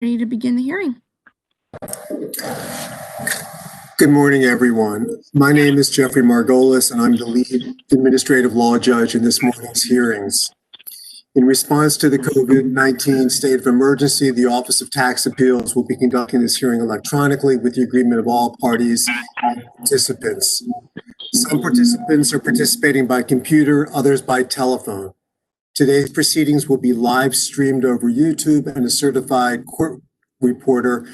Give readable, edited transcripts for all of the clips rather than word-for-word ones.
Ready to begin the hearing. Good morning, everyone. My name is Jeffrey Margolis, and I'm the lead administrative law judge in this morning's hearings. In response to the COVID-19 state of emergency, the Office of Tax Appeals will be conducting this hearing electronically with the agreement of all parties and participants. Some participants are participating by computer, others by telephone. Today's proceedings will be live streamed over YouTube, and a certified court reporter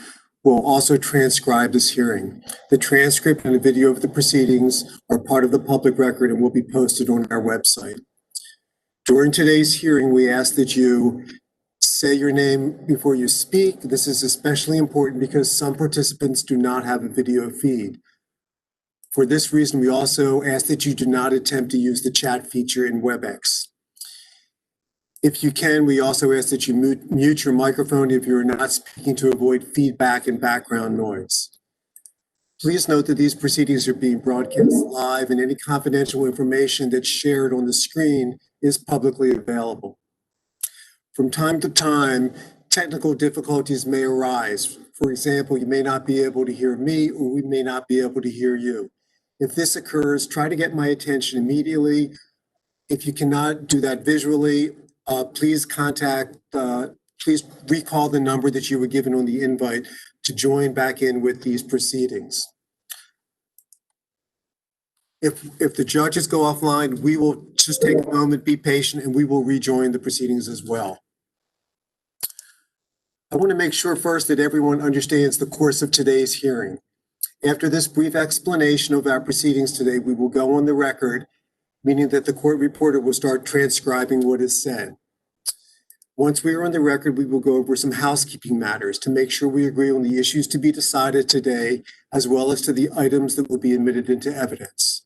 will also transcribe this hearing. The transcript and a video of the proceedings are part of the public record and will be posted on our website. During today's hearing, we ask that you say your name before you speak. This is especially important because some participants do not have a video feed. For this reason, we also ask that you do not attempt to use the chat feature in Webex. If you can, we also ask that you mute your microphone if you're not speaking to avoid feedback and background noise. Please note that these proceedings are being broadcast live and any confidential information that's shared on the screen is publicly available. From time to time, technical difficulties may arise. For example, you may not be able to hear me or we may not be able to hear you. If this occurs, try to get my attention immediately. If you cannot do that visually, please recall the number that you were given on the invite to join back in with these proceedings. If the judges go offline, we will just take a moment, be patient, and we will rejoin the proceedings as well. I want to make sure first that everyone understands the course of today's hearing. After this brief explanation of our proceedings today, we will go on the record, meaning that the court reporter will start transcribing what is said. Once we are on the record, we will go over some housekeeping matters to make sure we agree on the issues to be decided today, as well as to the items that will be admitted into evidence.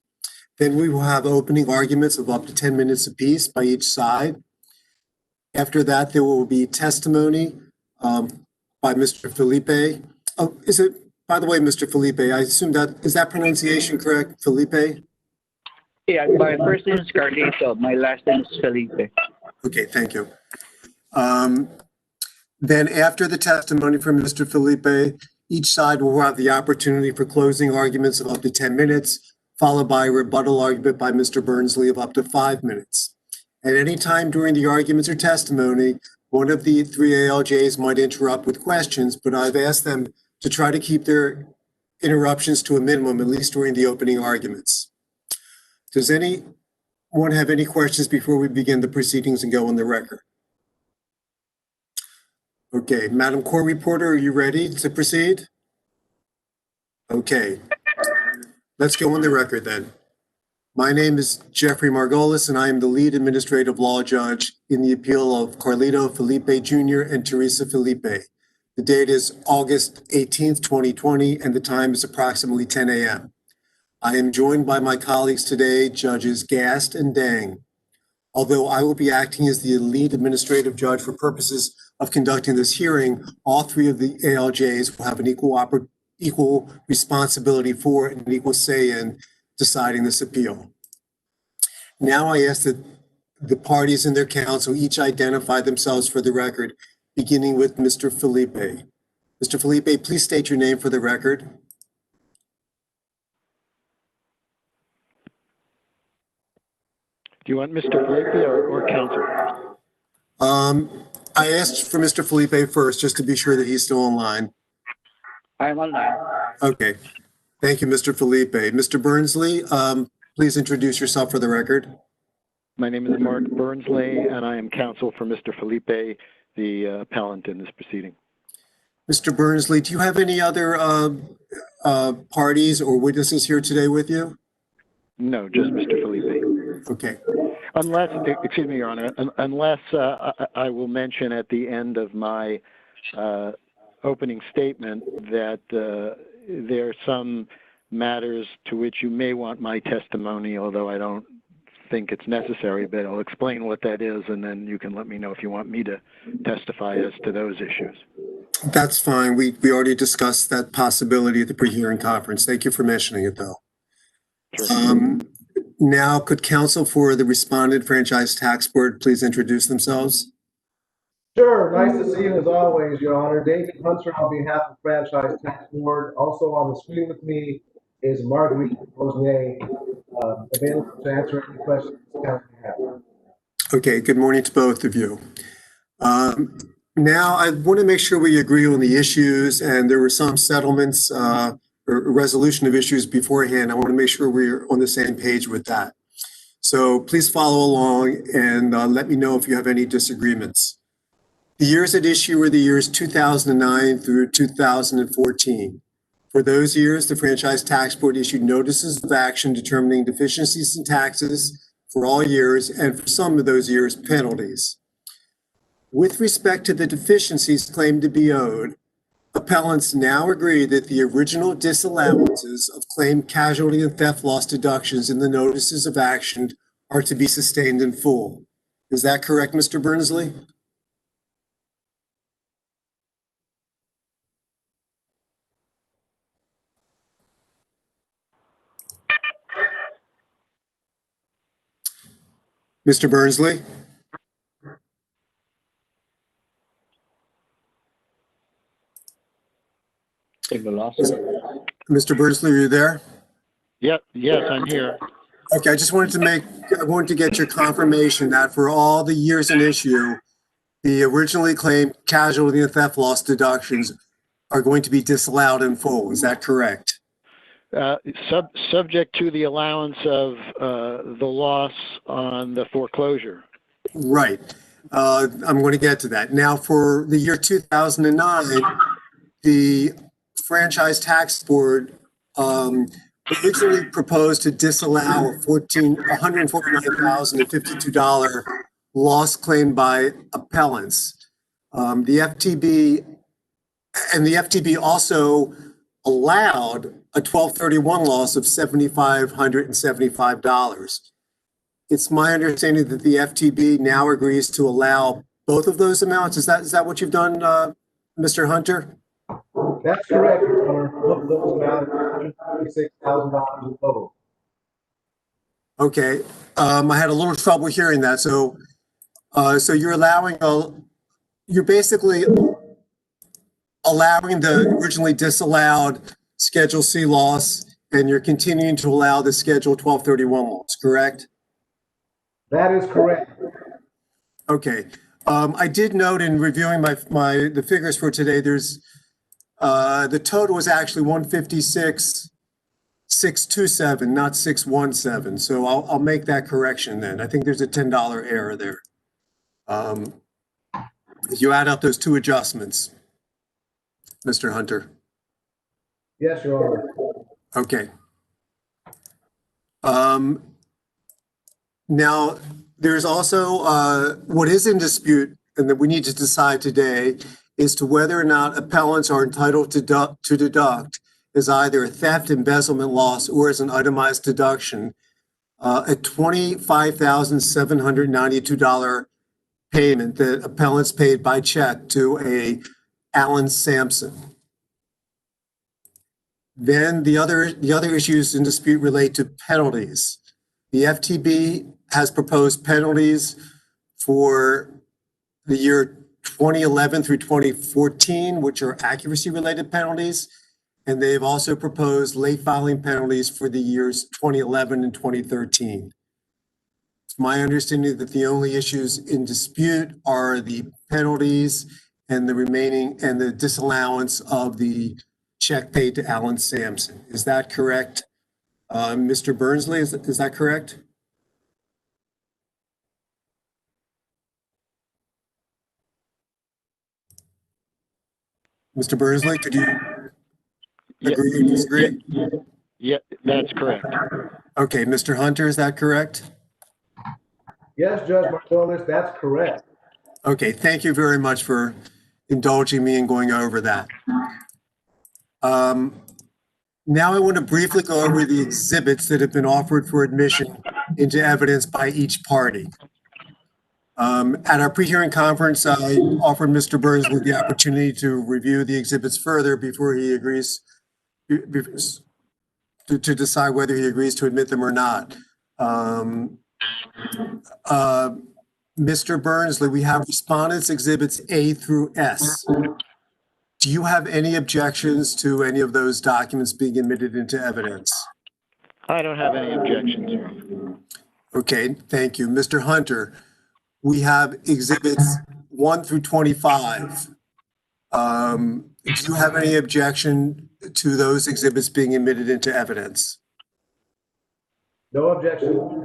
Then we will have opening arguments of up to 10 minutes apiece by each side. After that, there will be testimony by Mr. Felipe. Oh, by the way, Mr. Felipe, I assume is that pronunciation correct, Felipe? Yeah, my first name is Cerritos. My last name is Felipe. Okay, thank you. Then after the testimony from Mr. Felipe, each side will have the opportunity for closing arguments of up to 10 minutes, followed by a rebuttal argument by Mr. Burnsley of up to 5 minutes. At any time during the arguments or testimony, one of the three ALJs might interrupt with questions, but I've asked them to try to keep their interruptions to a minimum, at least during the opening arguments. Does anyone have any questions before we begin the proceedings and go on the record? Okay, Madam Court Reporter, are you ready to proceed? Okay, let's go on the record then. My name is Jeffrey Margolis, and I am the lead administrative law judge in the appeal of Carlito Felipe Jr. and Teresa Felipe. The date is August 18th, 2020, and the time is approximately 10 a.m. I am joined by my colleagues today, Judges Gast and Dang. Although I will be acting as the lead administrative judge for purposes of conducting this hearing, all three of the ALJs will have an equal responsibility for and an equal say in deciding this appeal. Now I ask that the parties and their counsel each identify themselves for the record, beginning with Mr. Felipe. Mr. Felipe, please state your name for the record. Do you want Mr. Felipe or counsel? I asked for Mr. Felipe first, just to be sure that he's still online. I'm online. Okay. Thank you, Mr. Felipe. Mr. Burnsley, please introduce yourself for the record. My name is Mark Burnsley, and I am counsel for Mr. Felipe, the appellant in this proceeding. Mr. Burnsley, do you have any other parties or witnesses here today with you? No, just Mr. Felipe. Okay. Unless, excuse me, Your Honor, unless I will mention at the end of my opening statement that there are some matters to which you may want my testimony, although I don't think it's necessary, but I'll explain what that is, and then you can let me know if you want me to testify as to those issues. That's fine. We already discussed that possibility at the pre-hearing conference. Thank you for mentioning it, though. Sure. Now, could counsel for the respondent franchise tax board please introduce themselves? Sure, nice to see you as always, Your Honor. David Hunter on behalf of Franchise Tax Board. Also on the screen with me is Marguerite Rosnier, available to answer any questions the council may have. Okay, good morning to both of you. Now, I want to make sure we agree on the issues, and there were some settlements or resolution of issues beforehand. I want to make sure we're on the same page with that. So please follow along and let me know if you have any disagreements. The years at issue were the years 2009 through 2014. For those years, the Franchise Tax Board issued notices of action determining deficiencies in taxes for all years, and for some of those years, penalties. With respect to the deficiencies claimed to be owed, appellants now agree that the original disallowances of claimed casualty and theft loss deductions in the notices of action are to be sustained in full. Is that correct, Mr. Bernsley? Mr. Bernsley? Take the loss. Mr. Bernsley, are you there? Yep, yes, I'm here. Okay, I wanted to get your confirmation that for all the years in issue, the originally claimed casualty and theft loss deductions are going to be disallowed in full. Is that correct? Subject to the allowance of the loss on the foreclosure. Right. I'm going to get to that. Now, for the year 2009, the Franchise Tax Board originally proposed to disallow a $149,052 loss claimed by appellants. The FTB also allowed a 1231 loss of $7,575. It's my understanding that the FTB now agrees to allow both of those amounts. Is that what you've done, Mr. Hunter? That's correct, Your Honor. Both of those amounted to $136,000 in total. Okay, I had a little trouble hearing that. So you're basically allowing the originally disallowed Schedule C loss, and you're continuing to allow the Schedule 1231 loss, correct? That is correct. Okay. I did note in reviewing the figures for today, there's the total was actually 156,627, not 617. So I'll make that correction then. I think there's a $10 error there. You add up those two adjustments, Mr. Hunter. Yes, Your Honor. Okay. Now, there's also what is in dispute and that we need to decide today is to whether or not appellants are entitled to deduct as either a theft, embezzlement loss, or as an itemized deduction, a $25,792 payment that appellants paid by check to a Alan Sampson. Then the other issues in dispute relate to penalties. The FTB has proposed penalties for the year 2011 through 2014, which are accuracy-related penalties, and they've also proposed late filing penalties for the years 2011 and 2013. It's my understanding that the only issues in dispute are the penalties and the remaining and the disallowance of the check paid to Alan Sampson. Is that correct? Mr. Bernsley, is that correct? Mr. Bernsley, could you agree or disagree? Yeah, that's correct. Okay, Mr. Hunter, is that correct? Yes, Judge Margolis, that's correct. Okay, thank you very much for indulging me in going over that. Now I want to briefly go over the exhibits that have been offered for admission into evidence by each party. At our pre-hearing conference, I offered Mr. Bernsley the opportunity to review the exhibits further before he agrees to decide whether he agrees to admit them or not. Mr. Burnsley, we have respondents exhibits A through S. Do you have any objections to any of those documents being admitted into evidence? I don't have any objections, Your Honor. Okay, thank you. Mr. Hunter, we have exhibits 1 through 25. Do you have any objection to those exhibits being admitted into evidence? No objection.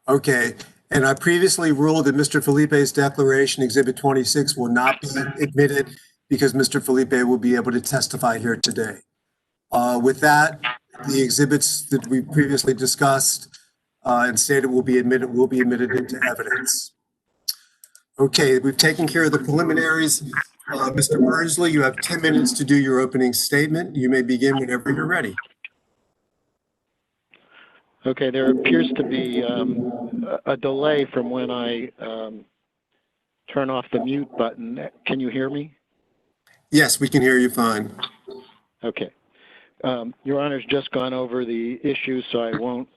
Okay, and I previously ruled that Mr. Felipe's declaration, Exhibit 26, will not be admitted because Mr. Felipe will be able to testify here today. With that, the exhibits that we previously discussed and stated will be admitted into evidence. Okay, we've taken care of the preliminaries. Mr. Burnsley, you have 10 minutes to do your opening statement. You may begin whenever you're ready. Okay, there appears to be a delay from when I turn off the mute button. Can you hear me? Yes, we can hear you fine. Okay. Your Honor's just gone over the issues, so I won't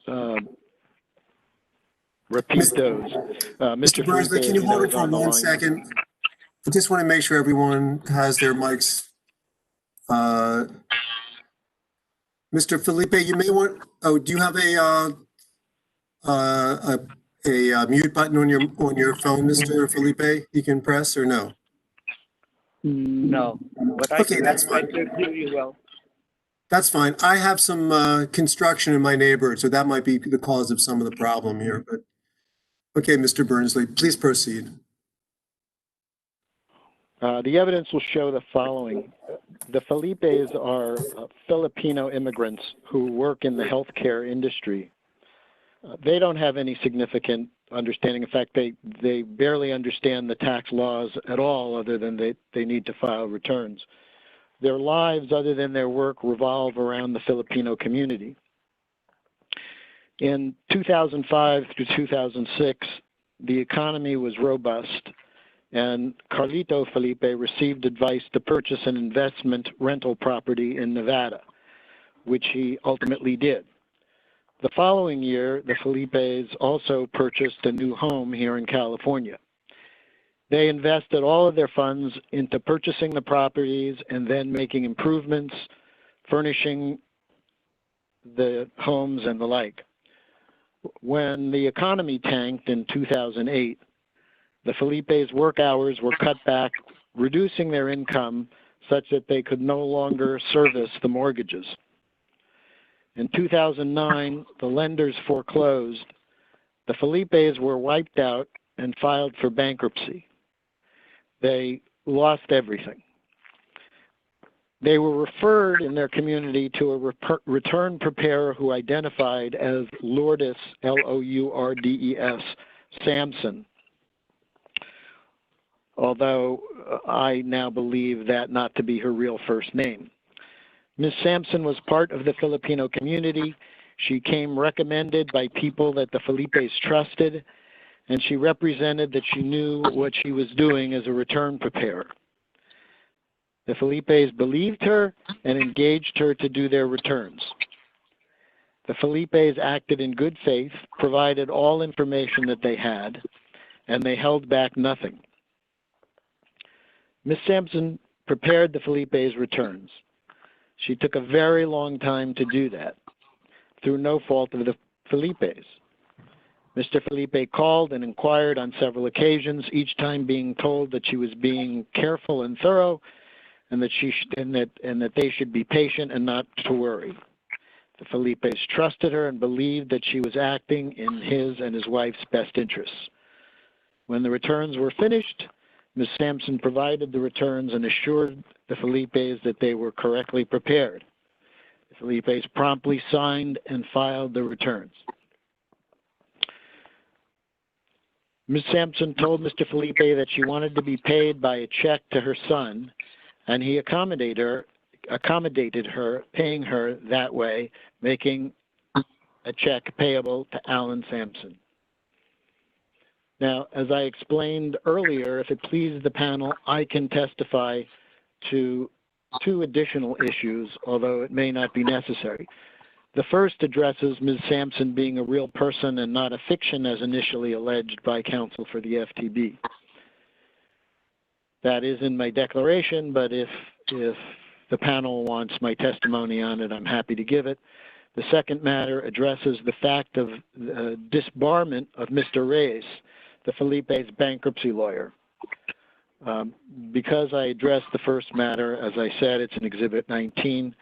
repeat those. Mr. Burnsley, can you hold it for 1 second? I just want to make sure everyone has their mics. Mr. Felipe, you may want, do you have a mute button on your phone, Mr. Felipe, you can press or no? No, but Okay, that's fine. I can hear you well. That's fine. I have some construction in my neighborhood, so that might be the cause of some of the problem here. But okay, Mr. Burnsley, please proceed. The evidence will show the following. The Felipes are Filipino immigrants who work in the healthcare industry. They don't have any significant understanding. In fact, they barely understand the tax laws at all, other than they need to file returns. Their lives, other than their work, revolve around the Filipino community. In 2005 through 2006, the economy was robust, and Carlito Felipe received advice to purchase an investment rental property in Nevada, which he ultimately did. The following year, the Felipes also purchased a new home here in California. They invested all of their funds into purchasing the properties and then making improvements, furnishing the homes and the like. When the economy tanked in 2008, the Felipes' work hours were cut back, reducing their income such that they could no longer service the mortgages. In 2009, the lenders foreclosed. The Felipes were wiped out and filed for bankruptcy. They lost everything. They were referred in their community to a return preparer who identified as Lourdes, Lourdes, Sampson, although I now believe that not to be her real first name. Ms. Sampson was part of the Filipino community. She came recommended by people that the Felipes trusted, and she represented that she knew what she was doing as a return preparer. The Felipes believed her and engaged her to do their returns. The Felipes acted in good faith, provided all information that they had, and they held back nothing. Ms. Sampson prepared the Felipes' returns. She took a very long time to do that, through no fault of the Felipes. Mr. Felipe called and inquired on several occasions, each time being told that she was being careful and thorough, and that they should be patient and not to worry. The Felipes trusted her and believed that she was acting in his and his wife's best interests. When the returns were finished, Ms. Sampson provided the returns and assured the Felipes that they were correctly prepared. The Felipes promptly signed and filed the returns. Ms. Sampson told Mr. Felipe that she wanted to be paid by a check to her son, and he accommodated her, paying her that way, making a check payable to Alan Sampson. Now, as I explained earlier, if it pleases the panel, I can testify to two additional issues, although it may not be necessary. The first addresses Ms. Sampson being a real person and not a fiction as initially alleged by counsel for the FTB. That is in my declaration, but if the panel wants my testimony on it, I'm happy to give it. The second matter addresses the fact of disbarment of Mr. Reyes, the Felipe's bankruptcy lawyer. Because I addressed the first matter, as I said, it's in Exhibit 19.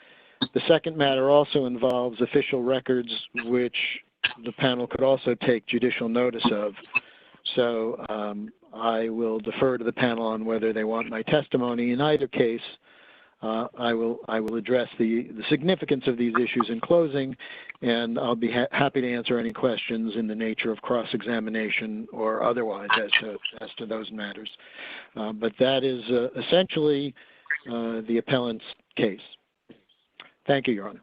The second matter also involves official records, which the panel could also take judicial notice of. So I will defer to the panel on whether they want my testimony. In either case, I will address the significance of these issues in closing, and I'll be happy to answer any questions in the nature of cross-examination or otherwise as to those matters. But that is essentially the appellant's case. Thank you, Your Honor.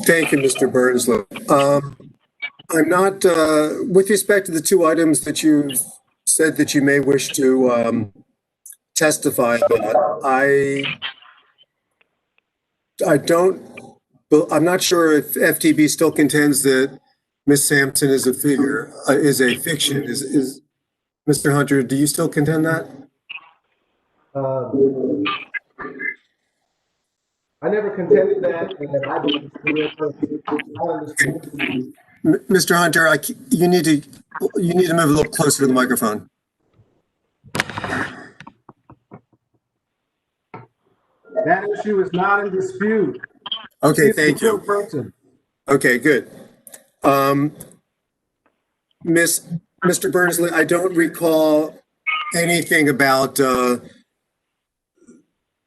Thank you, Mr. Burnsley. I'm not, with respect to the two items that you said that you may wish to testify about, I'm not sure if FTB still contends that Ms. Sampson is a figure, is a fiction. Is Mr. Hunter, do you still contend that? I never contended that, and I believe it's a real person. Mr. Hunter, you need to move a little closer to the microphone. That issue is not in dispute. Okay, thank you. Person. Okay, good. Mr. Burnsley, I don't recall anything about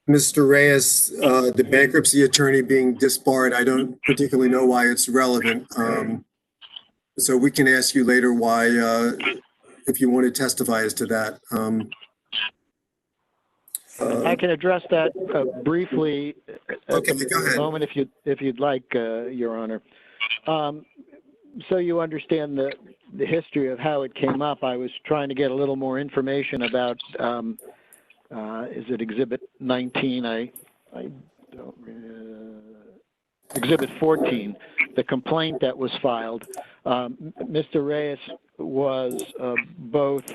Mr. Reyes, the bankruptcy attorney, being disbarred. I don't particularly know why it's relevant. So we can ask you later why, if you want to testify as to that. I can address that briefly okay, go ahead. a moment if you'd like, Your Honor. So you understand the history of how it came up. I was trying to get a little more information about, is it Exhibit 19? I don't, Exhibit 14, the complaint that was filed. Mr. Reyes was both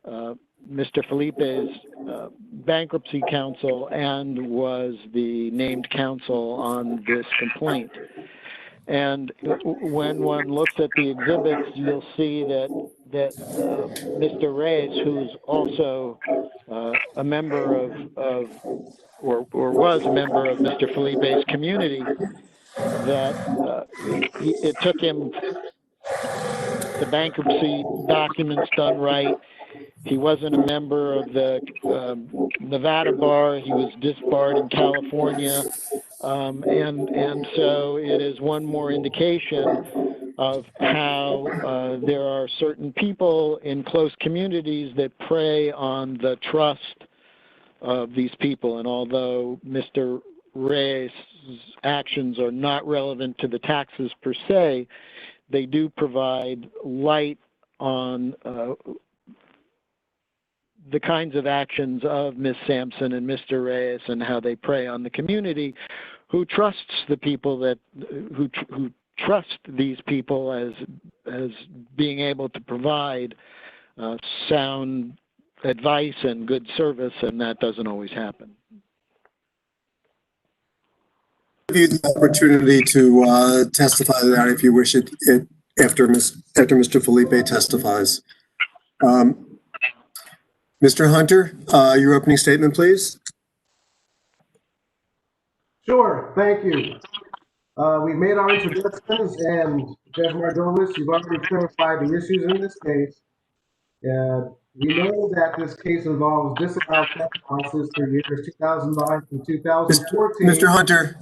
Mr. Felipe's bankruptcy counsel and was the named counsel on this complaint. And when one looks at the exhibits, you'll see that Mr. Reyes, who's also a member of or was a member of Mr. Felipe's community, that it took him the bankruptcy documents done right. He wasn't a member of the Nevada bar. He was disbarred in California. And so it is one more indication of how there are certain people in close communities that prey on the trust of these people. And although Mr. Reyes' actions are not relevant to the taxes per se, they do provide light on the kinds of actions of Ms. Sampson and Mr. Reyes and how they prey on the community who trusts the people that who trust these people as being able to provide sound advice and good service, and that doesn't always happen. Give you the opportunity to testify to that if you wish it after Mr. Felipe testifies. Mr. Hunter, your opening statement, please. Sure, thank you. We've made our introductions, and Judge Margolis, you've already clarified the issues in this case. We know that this case involves disallowed tax losses for years 2009 to 2014. Mr. Hunter,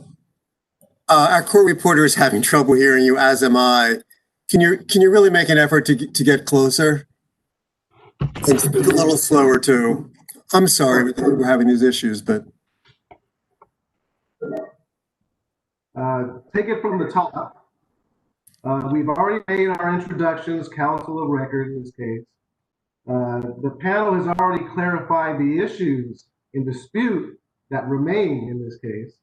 our court reporter is having trouble hearing you, as am I. Can you really make an effort to get closer? And speak a little slower too. I'm sorry we're having these issues, but take it from the top. We've already made our introductions, counsel of record in this case. The panel has already clarified the issues in dispute that remain in this case.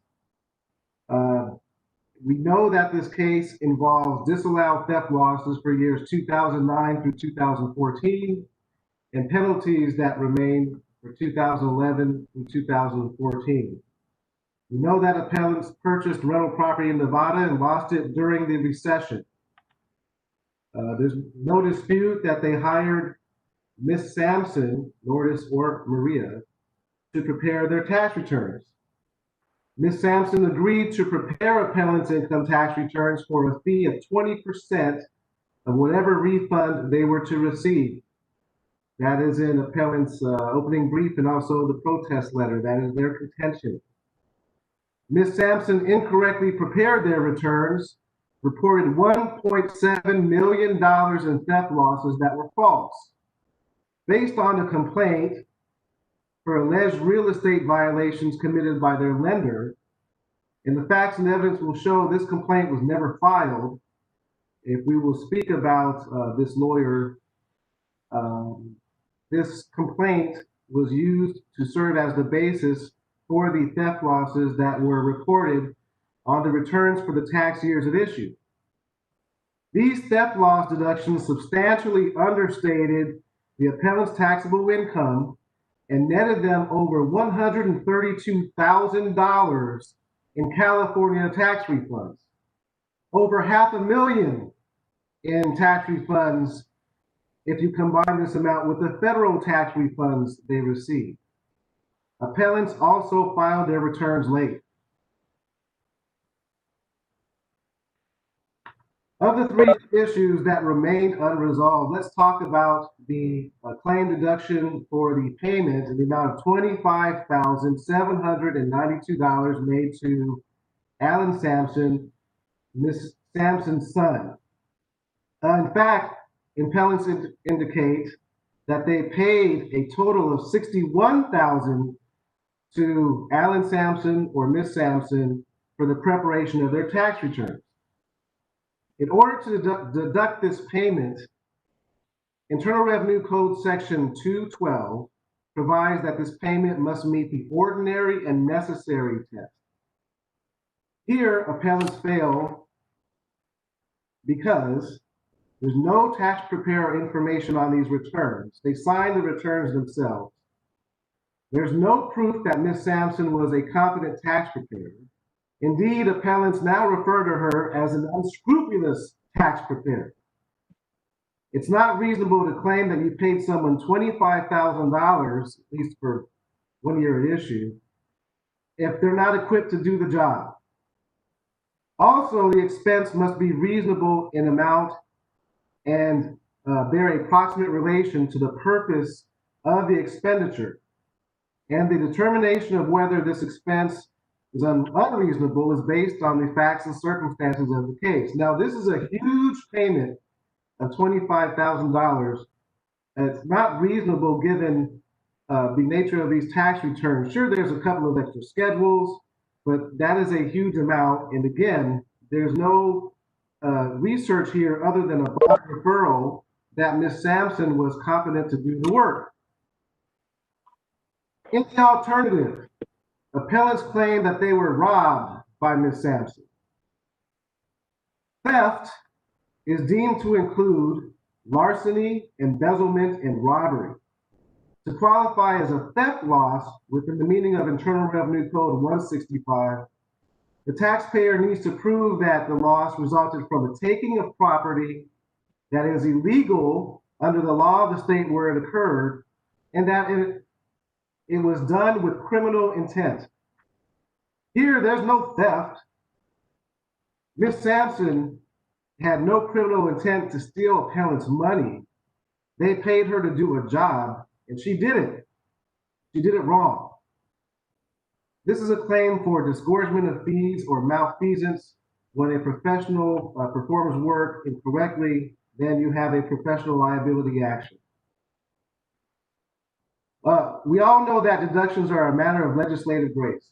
We know that this case involves disallowed theft losses for years 2009 through 2014 and penalties that remain for 2011 through 2014. We know that appellants purchased rental property in Nevada and lost it during the recession. There's no dispute that they hired Miss Sampson, Lourdes or Maria, to prepare their tax returns. Ms. Sampson agreed to prepare appellants' income tax returns for a fee of 20% of whatever refund they were to receive. That is in appellant's opening brief and also the protest letter. That is their contention. Ms. Sampson incorrectly prepared their returns, reported $1.7 million in theft losses that were false. Based on a complaint for alleged real estate violations committed by their lender, and the facts and evidence will show this complaint was never filed. If we will speak about this lawyer, this complaint was used to serve as the basis for the theft losses that were reported on the returns for the tax years at issue. These theft loss deductions substantially understated the appellant's taxable income and netted them over $132,000 in California tax refunds, over $500,000 in tax refunds if you combine this amount with the federal tax refunds they received. Appellants also filed their returns late. Of the three issues that remained unresolved, let's talk about the claim deduction for the payment in the amount of $25,792 made to Alan Sampson, Ms. Sampson's son. In fact, appellants indicate that they paid a total of $61,000 to Alan Sampson or Ms. Sampson for the preparation of their tax returns. In order to deduct this payment, Internal Revenue Code Section 212 provides that this payment must meet the ordinary and necessary test. Here, appellants fail because there's no tax preparer information on these returns. They sign the returns themselves. There's no proof that Ms. Sampson was a competent tax preparer. Indeed, appellants now refer to her as an unscrupulous tax preparer. It's not reasonable to claim that you paid someone $25,000, at least for 1 year at issue, if they're not equipped to do the job. Also, the expense must be reasonable in amount and bear a proximate relation to the purpose of the expenditure. And the determination of whether this expense is unreasonable is based on the facts and circumstances of the case. Now, this is a huge payment of $25,000. It's not reasonable given the nature of these tax returns. Sure, there's a couple of extra schedules, but that is a huge amount. And again, there's no research here other than a broad referral that Ms. Sampson was competent to do the work. In the alternative, appellants claim that they were robbed by Ms. Sampson. Theft is deemed to include larceny, embezzlement, and robbery. To qualify as a theft loss within the meaning of Internal Revenue Code 165, the taxpayer needs to prove that the loss resulted from the taking of property that is illegal under the law of the state where it occurred, and that it was done with criminal intent. Here, there's no theft. Ms. Sampson had no criminal intent to steal appellants' money. They paid her to do a job, and she did it. She did it wrong. This is a claim for disgorgement of fees or malfeasance. When a professional performs work incorrectly, then you have a professional liability action. We all know that deductions are a matter of legislative grace.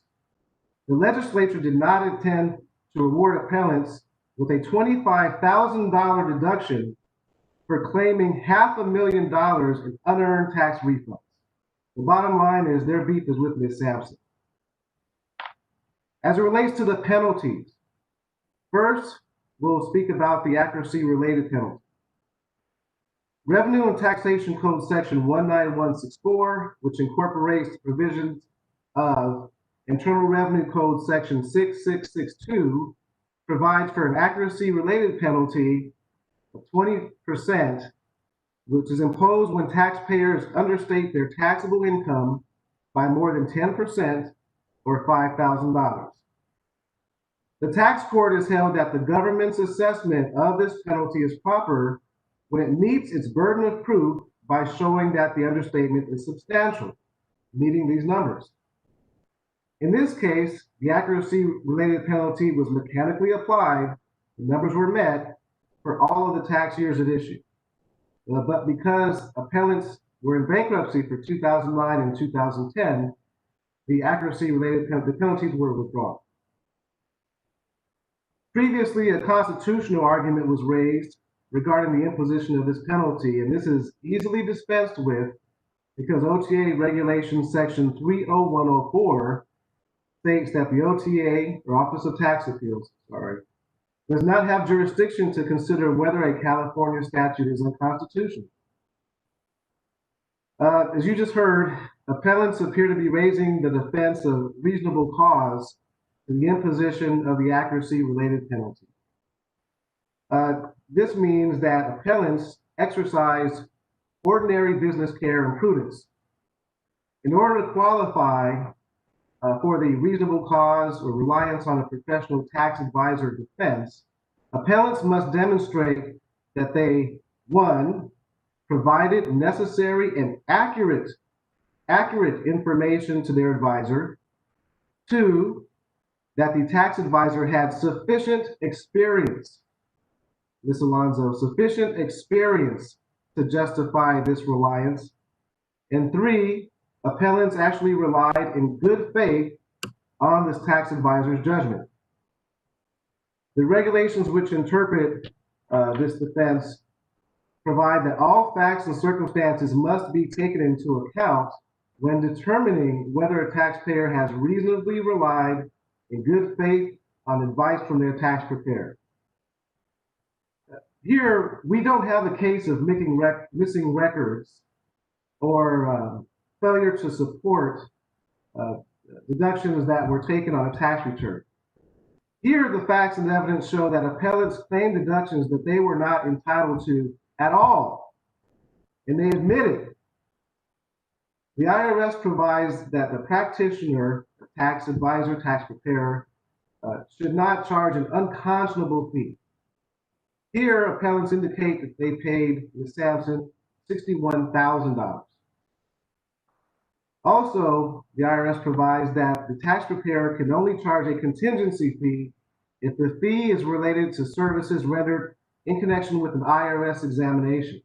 The legislature did not intend to reward appellants with a $25,000 deduction for claiming $500,000 in unearned tax refunds. The bottom line is their beef is with Ms. Sampson. As it relates to the penalties, first, we'll speak about the accuracy-related penalty. Revenue and Taxation Code Section 19164, which incorporates the provisions of Internal Revenue Code Section 6662, provides for an accuracy-related penalty of 20%, which is imposed when taxpayers understate their taxable income by more than 10% or $5,000. The tax court has held that the government's assessment of this penalty is proper when it meets its burden of proof by showing that the understatement is substantial, meeting these numbers. In this case, the accuracy-related penalty was mechanically applied, the numbers were met for all of the tax years at issue. But because appellants were in bankruptcy for 2009 and 2010, the accuracy-related penalties were withdrawn. Previously, a constitutional argument was raised regarding the imposition of this penalty, and this is easily dispensed with because OTA Regulation Section 30104 states that the OTA, or Office of Tax Appeals, does not have jurisdiction to consider whether a California statute is unconstitutional. As you just heard, appellants appear to be raising the defense of reasonable cause to the imposition of the accuracy-related penalty. This means that appellants exercise ordinary business care and prudence. In order to qualify for the reasonable cause or reliance on a professional tax advisor defense, appellants must demonstrate that they, one, provided necessary and accurate information to their advisor, two, that the tax advisor had sufficient experience, Ms. Alonzo, sufficient experience to justify this reliance, and three, appellants actually relied in good faith on this tax advisor's judgment. The regulations which interpret this defense provide that all facts and circumstances must be taken into account when determining whether a taxpayer has reasonably relied in good faith on advice from their tax preparer. Here, we don't have a case of missing records or failure to support deductions that were taken on a tax return. Here, the facts and evidence show that appellants claimed deductions that they were not entitled to at all, and they admitted. The IRS provides that the practitioner, tax advisor, tax preparer, should not charge an unconscionable fee. Here, appellants indicate that they paid Ms. Sampson $61,000. Also, the IRS provides that the tax preparer can only charge a contingency fee if the fee is related to services rendered in connection with an IRS examination.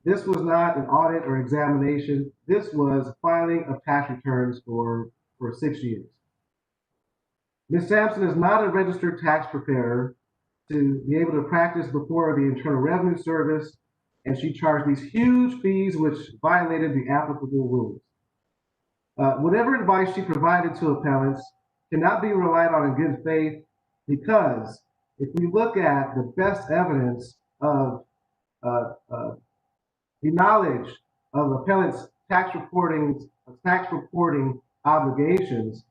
This was not an audit or examination. This was filing of tax returns for 6 years. Ms. Sampson is not a registered tax preparer to be able to practice before the Internal Revenue Service, and she charged these huge fees which violated the applicable rules. Whatever advice she provided to appellants cannot be relied on in good faith, because if we look at the best evidence of the knowledge of appellants' tax reporting obligations,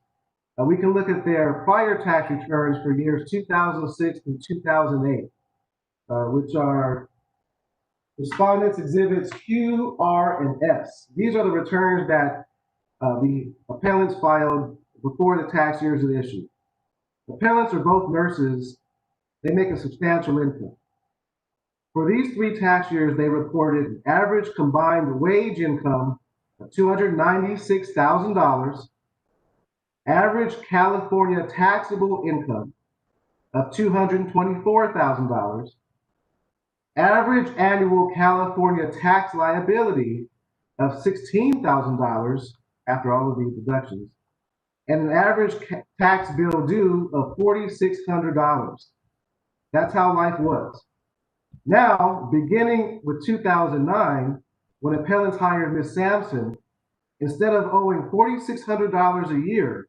we can look at their prior tax returns for years 2006 and 2008, which are Respondents Exhibits Q, R, and S. These are the returns that the appellants filed before the tax years at issue. Appellants are both nurses. They make a substantial income. For these 3 tax years, they reported an average combined wage income of $296,000, average California taxable income of $224,000, average annual California tax liability of $16,000 after all of these deductions, and an average tax bill due of $4,600. That's how life was. Now, beginning with 2009, when appellants hired Ms. Sampson, Instead of owing $4,600 a year,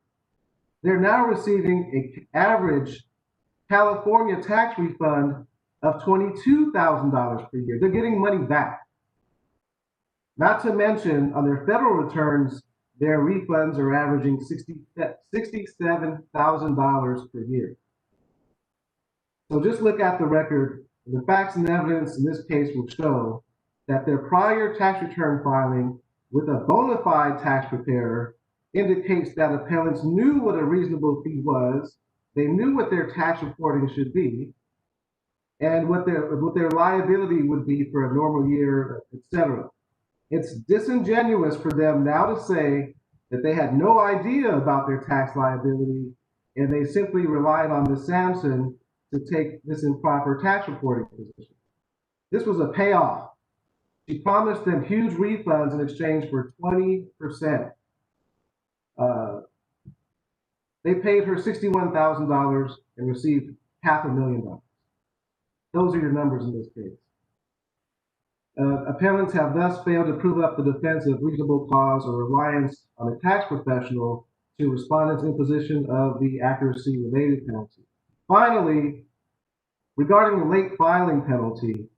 they're now receiving an average California tax refund of $22,000 per year. They're getting money back. Not to mention, on their federal returns, their refunds are averaging $67,000 per year. So just look at the record. The facts and evidence in this case will show that their prior tax return filing with a bona fide tax preparer indicates that appellants knew what a reasonable fee was, they knew what their tax reporting should be, and what their liability would be for a normal year, etc. It's disingenuous for them now to say that they had no idea about their tax liability and they simply relied on Ms. Sampson to take this improper tax reporting position. This was a payoff. She promised them huge refunds in exchange for 20%. They paid her $61,000 and received $500,000. Those are your numbers in this case. Appellants have thus failed to prove up the defense of reasonable cause or reliance on a tax professional to respondent's imposition of the accuracy-related penalty. Finally, regarding the late filing penalty,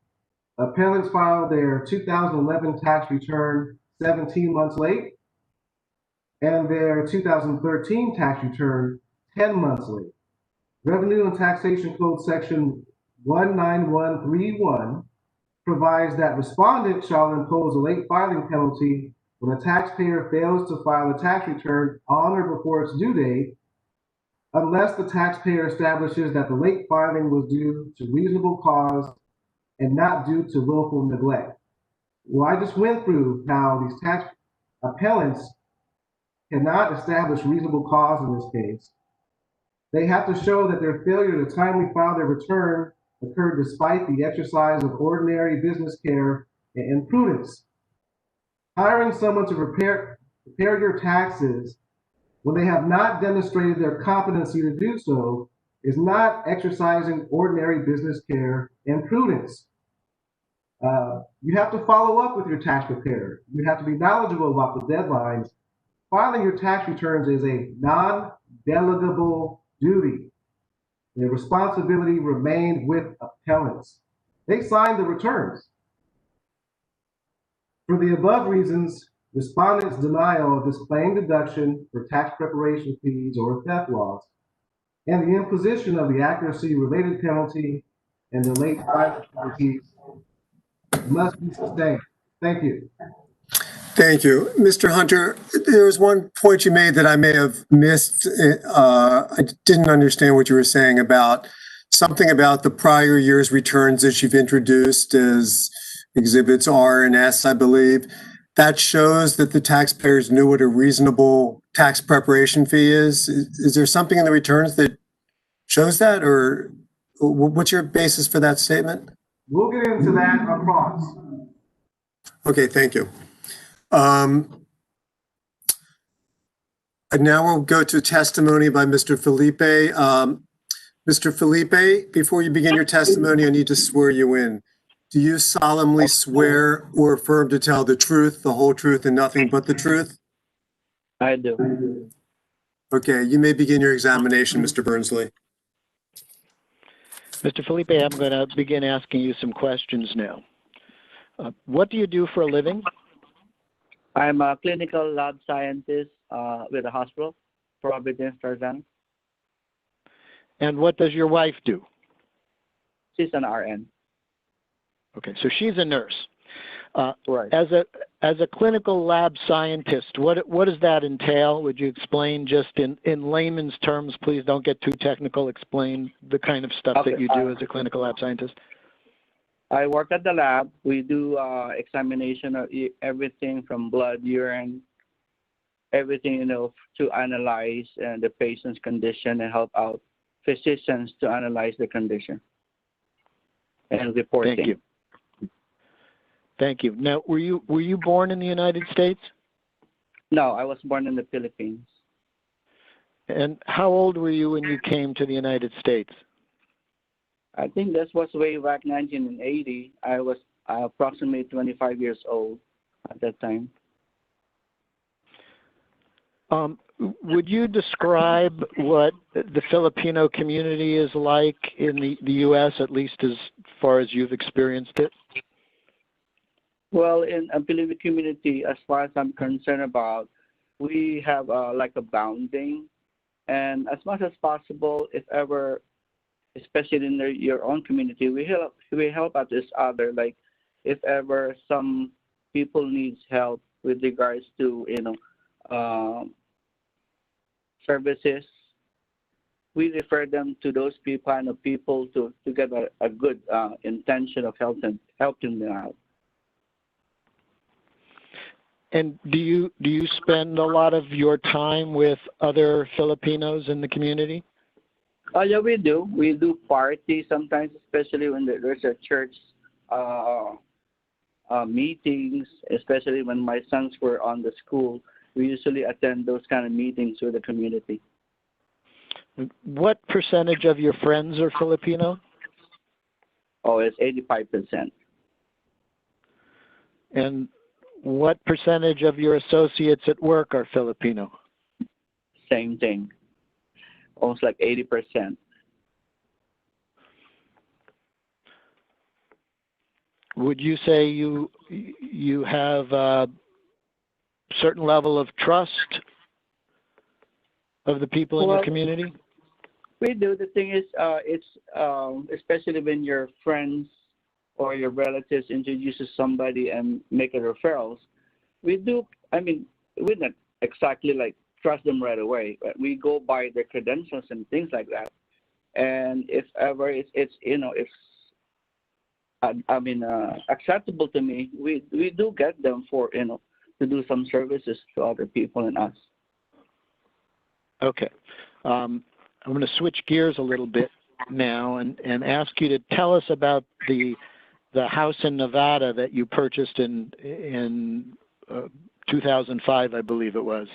appellants filed their 2011 tax return 17 months late and their 2013 tax return 10 months late. Revenue and Taxation Code Section 19131 provides that respondent shall impose a late filing penalty when a taxpayer fails to file a tax return on or before its due date, unless the taxpayer establishes that the late filing was due to reasonable cause and not due to willful neglect. Well, I just went through how these tax appellants cannot establish reasonable cause in this case. They have to show that their failure to timely file their return occurred despite the exercise of ordinary business care and prudence. Hiring someone to prepare your taxes when they have not demonstrated their competency to do so is not exercising ordinary business care and prudence. You have to follow up with your tax preparer. You have to be knowledgeable about the deadlines. Filing your tax returns is a non-delegable duty. The responsibility remained with appellants. They signed the returns. For the above reasons, respondents' denial of this claim deduction for tax preparation fees or theft loss, and the imposition of the accuracy-related penalty and the late filing penalties must be sustained. Thank you. Thank you. Mr. Hunter, there was one point you made that I may have missed. I didn't understand what you were saying about something about the prior year's returns that you've introduced as exhibits R and S, I believe. That shows that the taxpayers knew what a reasonable tax preparation fee is. Is there something in the returns that shows that, or what's your basis for that statement? We'll get into that on cross. Okay, thank you. And now we'll go to testimony by Mr. Felipe. Mr. Felipe, before you begin your testimony, I need to swear you in. Do you solemnly swear or affirm to tell the truth, the whole truth, and nothing but the truth? I do. Okay, you may begin your examination, Mr. Bernsley. Mr. Felipe, I'm going to begin asking you some questions now. What do you do for a living? I'm a clinical lab scientist with a hospital, Providence, Tarzan. And what does your wife do? She's an RN. Okay, so she's a nurse. Right. As a clinical lab scientist, what does that entail? Would you explain just in layman's terms, please don't get too technical, explain the kind of stuff that you do as a clinical lab scientist? I work at the lab. We do examination of everything from blood, urine, everything, to analyze the patient's condition and help out physicians to analyze the condition and reporting. Thank you. Thank you. Now, were you born in the United States? No, I was born in the Philippines. And how old were you when you came to the United States? I think this was way back 1980. I was approximately 25 years old at that time. Would you describe what the Filipino community is like in the U.S., at least as far as you've experienced it? Well, in a Filipino community, as far as I'm concerned about, we have like a bounding, and as much as possible, if ever, especially in your own community, we help out each other. Like if ever some people needs help with regards to services, we refer them to those kind of people to get a good intention of helping them out. And do you spend a lot of your time with other Filipinos in the community? Yeah, we do. We do parties sometimes, especially when there's a church meetings, especially when my sons were on the school. We usually attend those kind of meetings with the community. What percentage of your friends are Filipino? Oh, it's 85%. And what percentage of your associates at work are Filipino? Same thing. Almost like 80%. Would you say you have a certain level of trust of the people in your community? We do. The thing is, it's especially when your friends or your relatives introduces somebody and make a referrals. We do. I mean, we not exactly like trust them right away, but we go by their credentials and things like that. And if ever it's acceptable to me, we do get them for to do some services to other people and us. Okay. I'm going to switch gears a little bit now and ask you to tell us about the house in Nevada that you purchased in 2005, I believe it was.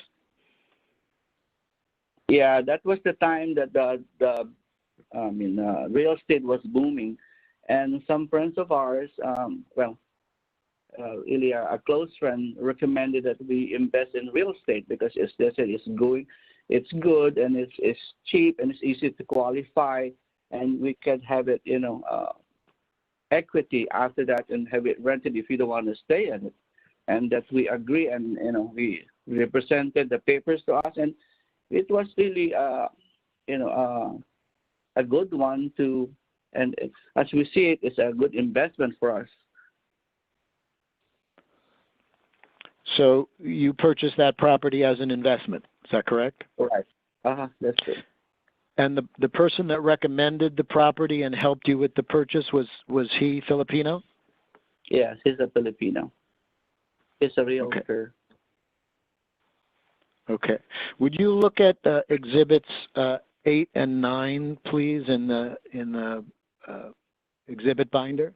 Yeah, that was the time that the real estate was booming, and some friends of ours, really a close friend, recommended that we invest in real estate because as they said, it's good and it's cheap and it's easy to qualify, and we can have it equity after that and have it rented if you don't want to stay in it. And that we agree, and we represented the papers to us, and it was really a good one and as we see it, it's a good investment for us. So you purchased that property as an investment, is that correct? Right. That's good. And the person that recommended the property and helped you with the purchase, was he Filipino? Yes, he's a Filipino. He's a realtor. Okay. Would you look at exhibits 8 and 9, please, in the exhibit binder?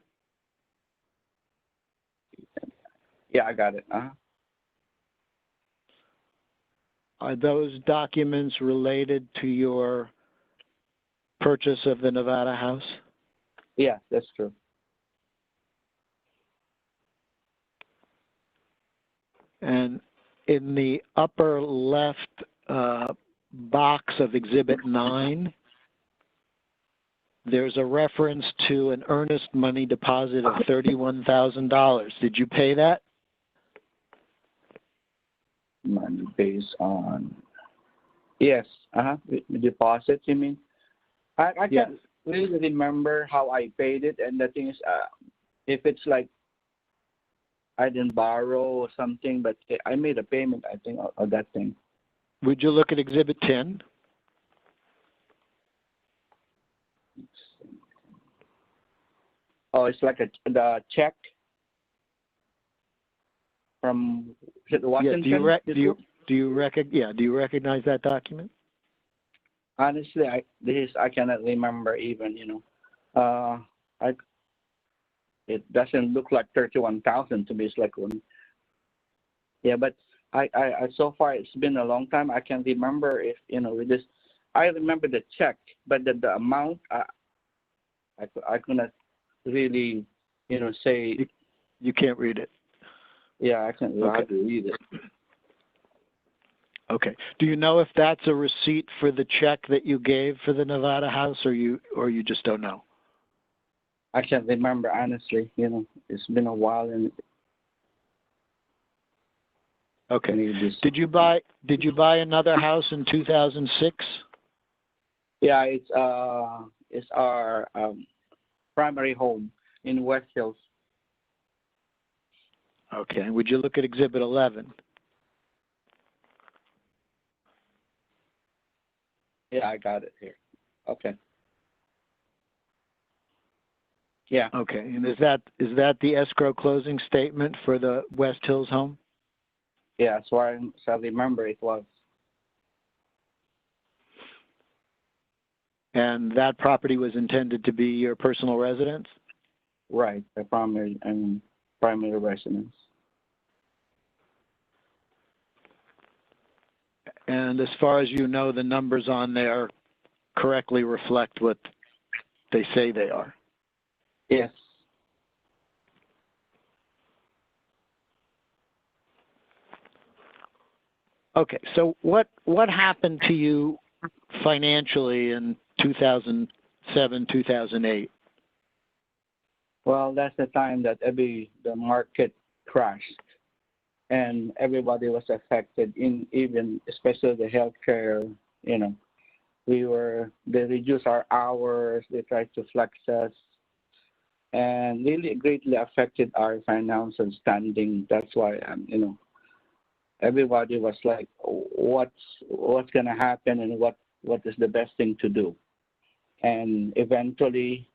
Yeah, I got it. Are those documents related to your purchase of the Nevada house? Yeah, that's true. And in the upper left box of Exhibit 9, there's a reference to an earnest money deposit of $31,000. Did you pay that? Money based on... Yes. Deposit, you mean? I can't really remember how I paid it, and the thing is, if it's like I didn't borrow or something, but I made a payment, I think, of that thing. Would you look at Exhibit 10? Oh, it's like the check from Washington. Yeah, do you recognize that document? Honestly, I cannot remember even. It doesn't look like 31,000 to me. It's like one. Yeah, but I so far it's been a long time. I can't remember if with this. I remember the check, but the amount I couldn't really say. You can't read it. Yeah, I can't really read it. Okay. Do you know if that's a receipt for the check that you gave for the Nevada house, or you just don't know? I can't remember, honestly. It's been a while, and Okay. maybe Did you buy another house in 2006? yeah, it's our primary home in West Hills. Okay. And would you look at Exhibit 11? Yeah, I got it here. Okay. Yeah. Okay. And is that the escrow closing statement for the West Hills home? Yeah, so I remember it was. And that property was intended to be your personal residence? Right, the primary residence. And as far as you know, the numbers on there correctly reflect what they say they are? Yes. Okay, so what happened to you financially in 2007, 2008? Well, that's the time that the market crashed, and everybody was affected. Especially the healthcare. They reduced our hours. They tried to flex us, and really greatly affected our financial standing. That's why everybody was like, what's gonna happen, and what is the best thing to do? And eventually,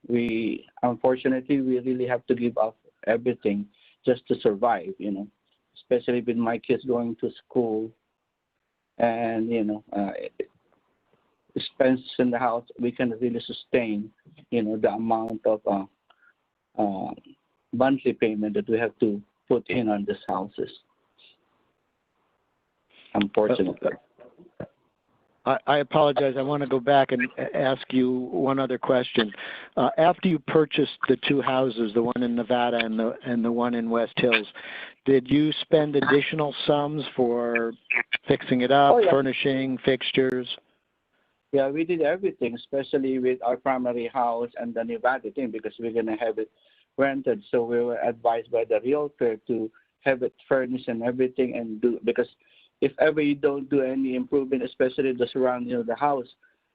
unfortunately we really have to give up everything just to survive. Especially with my kids going to school, and expenses in the house, we can really sustain the amount of monthly payment that we have to put in on these houses. Unfortunately. I apologize. I want to go back and ask you one other question. After you purchased the two houses, the one in Nevada and the one in West Hills, did you spend additional sums for fixing it up, furnishing, fixtures? Yeah, we did everything, especially with our primary house and the Nevada thing, because we're going to have it rented. So we were advised by the realtor to have it furnished and everything, and because if ever you don't do any improvement, especially the surrounding of the house,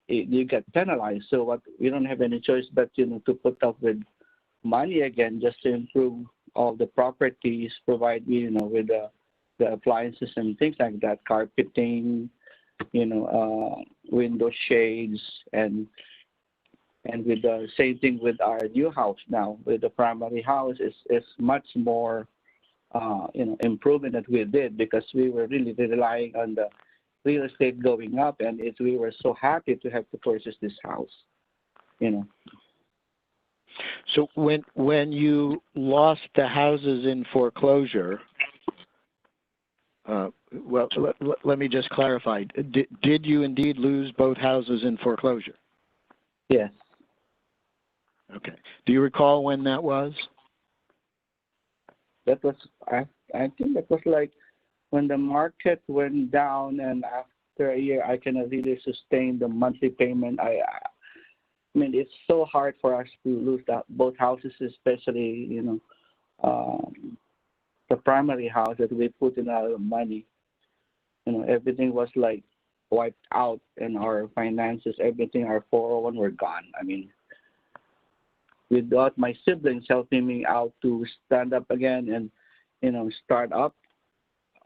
you get penalized. So we don't have any choice but to put up with money again just to improve all the properties, provide with the appliances and things like that, carpeting, window shades, and with the same thing with our new house now. With the primary house is much more improvement that we did, because we were really relying on the real estate going up, and we were so happy to have to purchase this house. So when you lost the houses in foreclosure, let me just clarify. Did you indeed lose both houses in foreclosure? Yes. Okay. Do you recall when that was? That was, I think that was like when the market went down, and after a year I cannot really sustain the monthly payment. I mean, it's so hard for us to lose both houses, especially the primary house that we put in our money. Everything was like wiped out, and our finances, everything, our 401 were gone. I mean, without my siblings helping me out to stand up again and start up,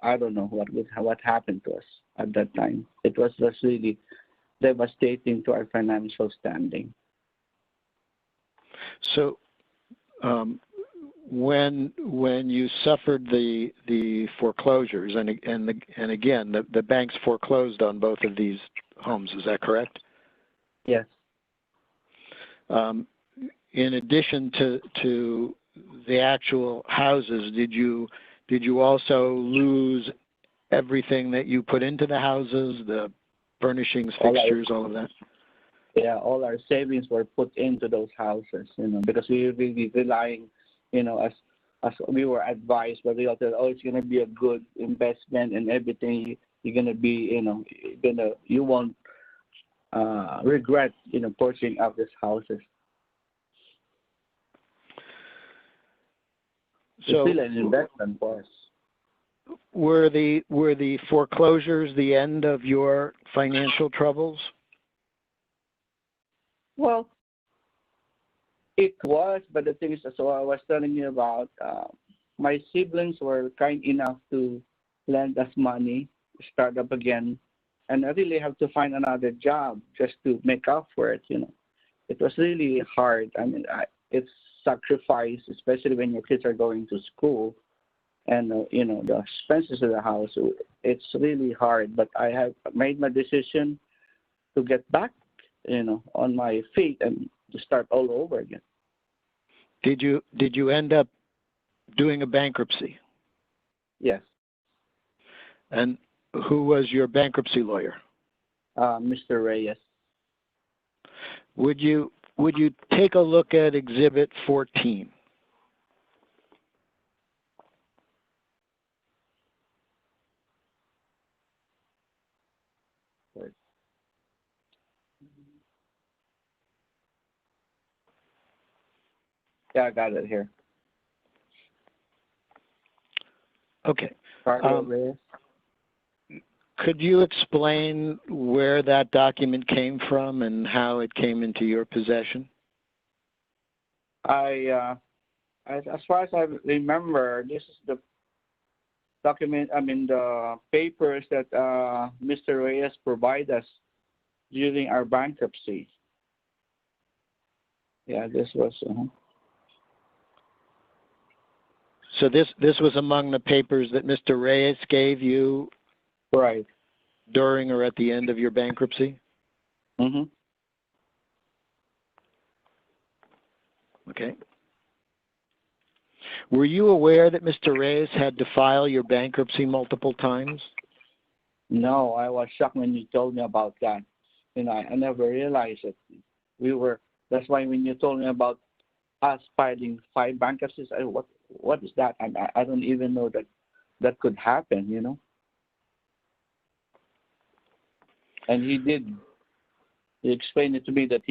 I don't know what happened to us at that time. It was just really devastating to our financial standing. So, when you suffered the foreclosures, and again the banks foreclosed on both of these homes, is that correct? Yes. In addition to the actual houses, did you also lose everything that you put into the houses, the furnishings, fixtures, all of that? Yeah, all our savings were put into those houses, because we were really relying, as we were advised by the realtor, it's going to be a good investment and everything. you're gonna be, you won't regret, purchasing of these houses. It's So still an investment for us. were the foreclosures the end of your financial troubles? Well, it was, but the thing is, so I was telling you about, my siblings were kind enough to lend us money to start up again, and I really have to find another job just to make up for it. It was really hard. I mean, it's sacrifice, especially when your kids are going to school, and the expenses of the house. It's really hard. But I have made my decision to get back, on my feet and to start all over again. Did you end up doing a bankruptcy? Yes. And who was your bankruptcy lawyer? Mr. Reyes. Would you take a look at Exhibit 14? Yeah, I got it here. Okay. Carlos Reyes. Could you explain where that document came from and how it came into your possession? As far as I remember, this is the document. the papers that Mr. Reyes provided us during our bankruptcy. Yeah, this was. So this was among the papers that Mr. Reyes gave you Right. during or at the end of your bankruptcy? Mm-hmm. Okay. Were you aware that Mr. Reyes had to file your bankruptcy multiple times? No, I was shocked when you told me about that. I never realized it. That's why when you told me about us filing 5 bankruptcies, what is that? I don't even know that could happen, And he did. He explained it to me that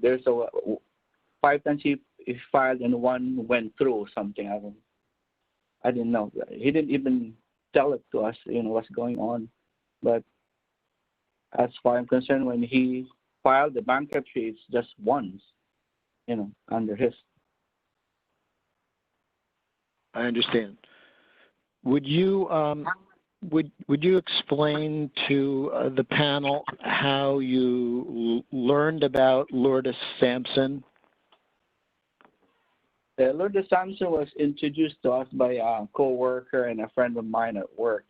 there's 5 times he filed and 1 went through or something. I didn't know. He didn't even tell it to us, what's going on. But as far as I'm concerned, when he filed the bankruptcy, it's just once, under his. I understand. Would you would you explain to the panel how you learned about Lourdes Sampson? Lourdes Sampson was introduced to us by a co-worker and a friend of mine at work,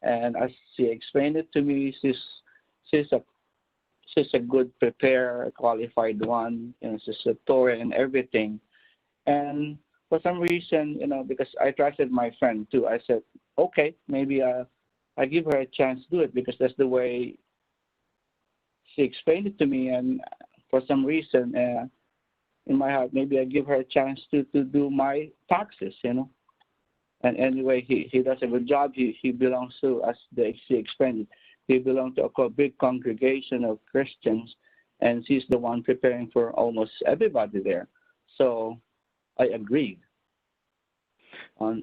and as she explained it to me, she's a good preparer, a qualified one, she's a Torah and everything, and for some reason, because I trusted my friend too, I said, okay, maybe I give her a chance to do it because that's the way she explained it to me. And for some reason, in my heart, maybe I give her a chance to do my taxes, And anyway, he does a good job. He belongs to, as she explained it, he belongs to a big congregation of Christians, and she's the one preparing for almost everybody there. So I agreed on,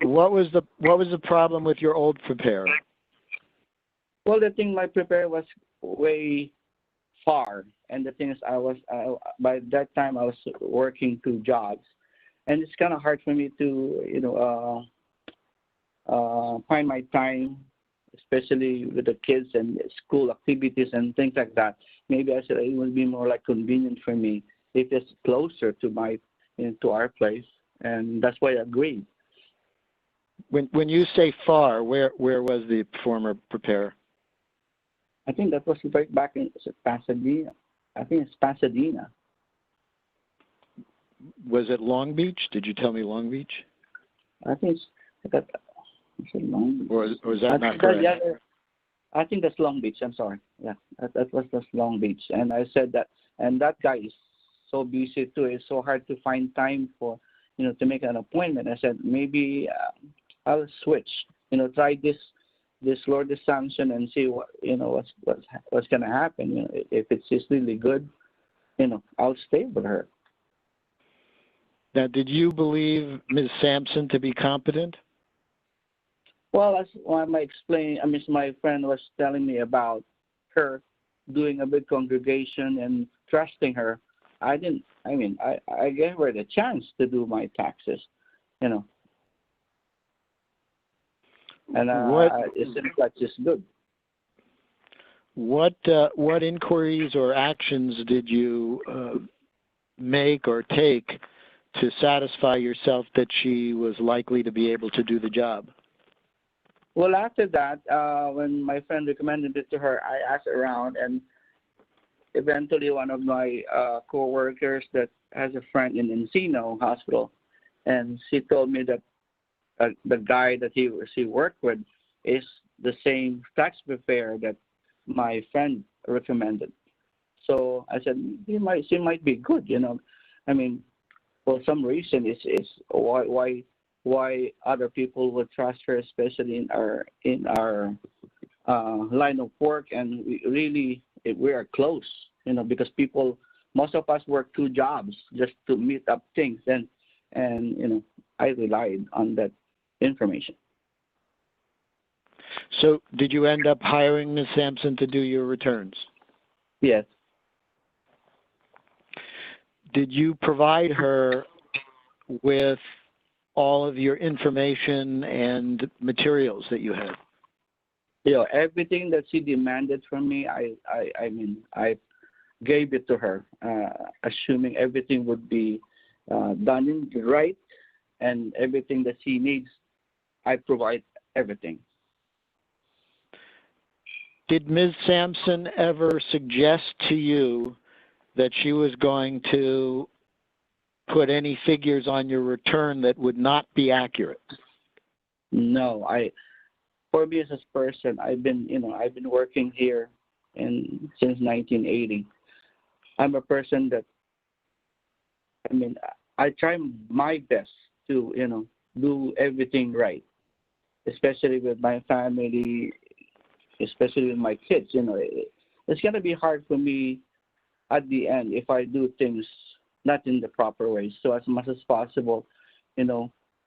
What was the problem with your old preparer? Well, the thing, my preparer was way far, and the thing is, by that time I was working 2 jobs, and it's kind of hard for me to find my time, especially with the kids and school activities and things like that. Maybe I said it would be more like convenient for me if it's closer to to our place, and that's why I agreed. When you say far, where was the former preparer? I think that was right back in Pasadena. I think it's Pasadena. Was it Long Beach? Did you tell me Long Beach? I think it's Long Beach. Or is that not correct? I think that's Long Beach. I'm sorry. Yeah, that was just Long Beach. And I said that, and that guy is so busy too. It's so hard to find time for, to make an appointment. I said, maybe I'll switch, try this this Lord is Sampson and see what's gonna happen. If it's just really good, I'll stay with her. Now, did you believe Ms. Sampson to be competent? Well, that's why my friend was telling me about her doing a big congregation and trusting her. I didn't. I gave her the chance to do my taxes, and it seems like she's good. What inquiries or actions did you make or take to satisfy yourself that she was likely to be able to do the job? Well, after that, when my friend recommended it to her, I asked around, and eventually one of my co-workers that has a friend in Encino Hospital, and she told me that the guy that she worked with is the same tax preparer that my friend recommended. So I said, she might be good, for some reason, it's why other people would trust her, especially in our line of work, and we are close, because most of us work 2 jobs just to meet up things, and I relied on that information. So did you end up hiring Ms. Sampson to do your returns? Yes. Did you provide her with all of your information and materials that you had? Everything that she demanded from me, I gave it to her, assuming everything would be done right, and everything that she needs, I provide everything. Did Ms. Sampson ever suggest to you that she was going to put any figures on your return that would not be accurate? No, for me as a person, I've been working here since 1980. I'm a person that, I try my best to, do everything right, especially with my family, especially with my kids. It's going to be hard for me at the end if I do things not in the proper way. So as much as possible,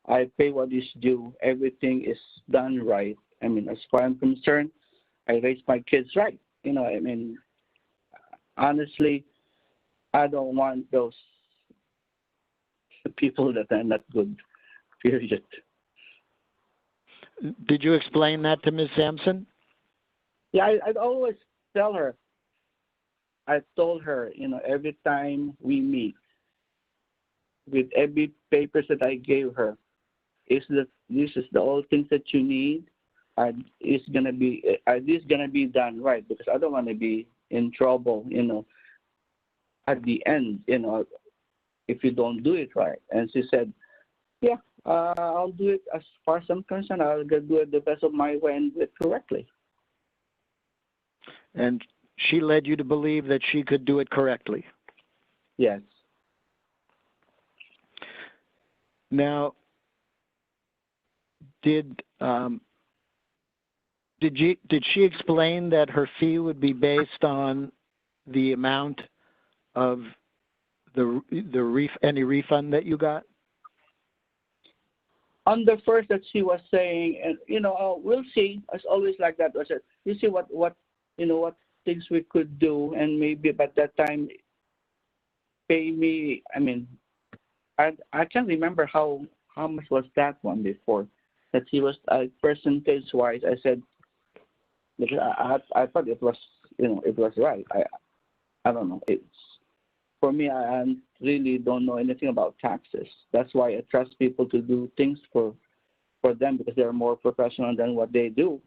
I pay what is due. Everything is done right. As far as I'm concerned, I raise my kids right. Honestly, I don't want those people that are not good, period. Did you explain that to Ms. Sampson? Yeah, I'd always tell her. I told her, every time we meet, with every papers that I gave her, this is the all things that you need. Is this gonna be done right? Because I don't want to be in trouble, at the end, if you don't do it right. And she said, yeah, I'll do it as far as I'm concerned. I'll do it the best of my way and do it correctly. And she led you to believe that she could do it correctly? Yes. Now, did she explain that her fee would be based on the amount of any refund that you got? On the first that she was saying, and we'll see. It's always like that. I said, you see what things we could do, and maybe by that time pay me. I can't remember how much was that one before. That she was percentage wise. I said, I thought it was it was right. I don't know. It's for me. I really don't know anything about taxes. That's why I trust people to do things for them, because they're more professional than what they do.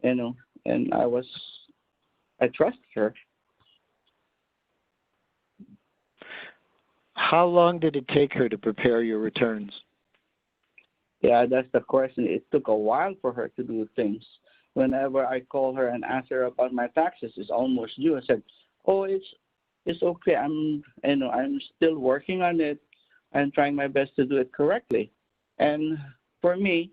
And I trust her. How long did it take her to prepare your returns? Yeah, that's the question. It took a while for her to do things. Whenever I call her and ask her about my taxes, it's almost due. I said, "Oh, it's okay. I'm still working on it. I'm trying my best to do it correctly." And for me,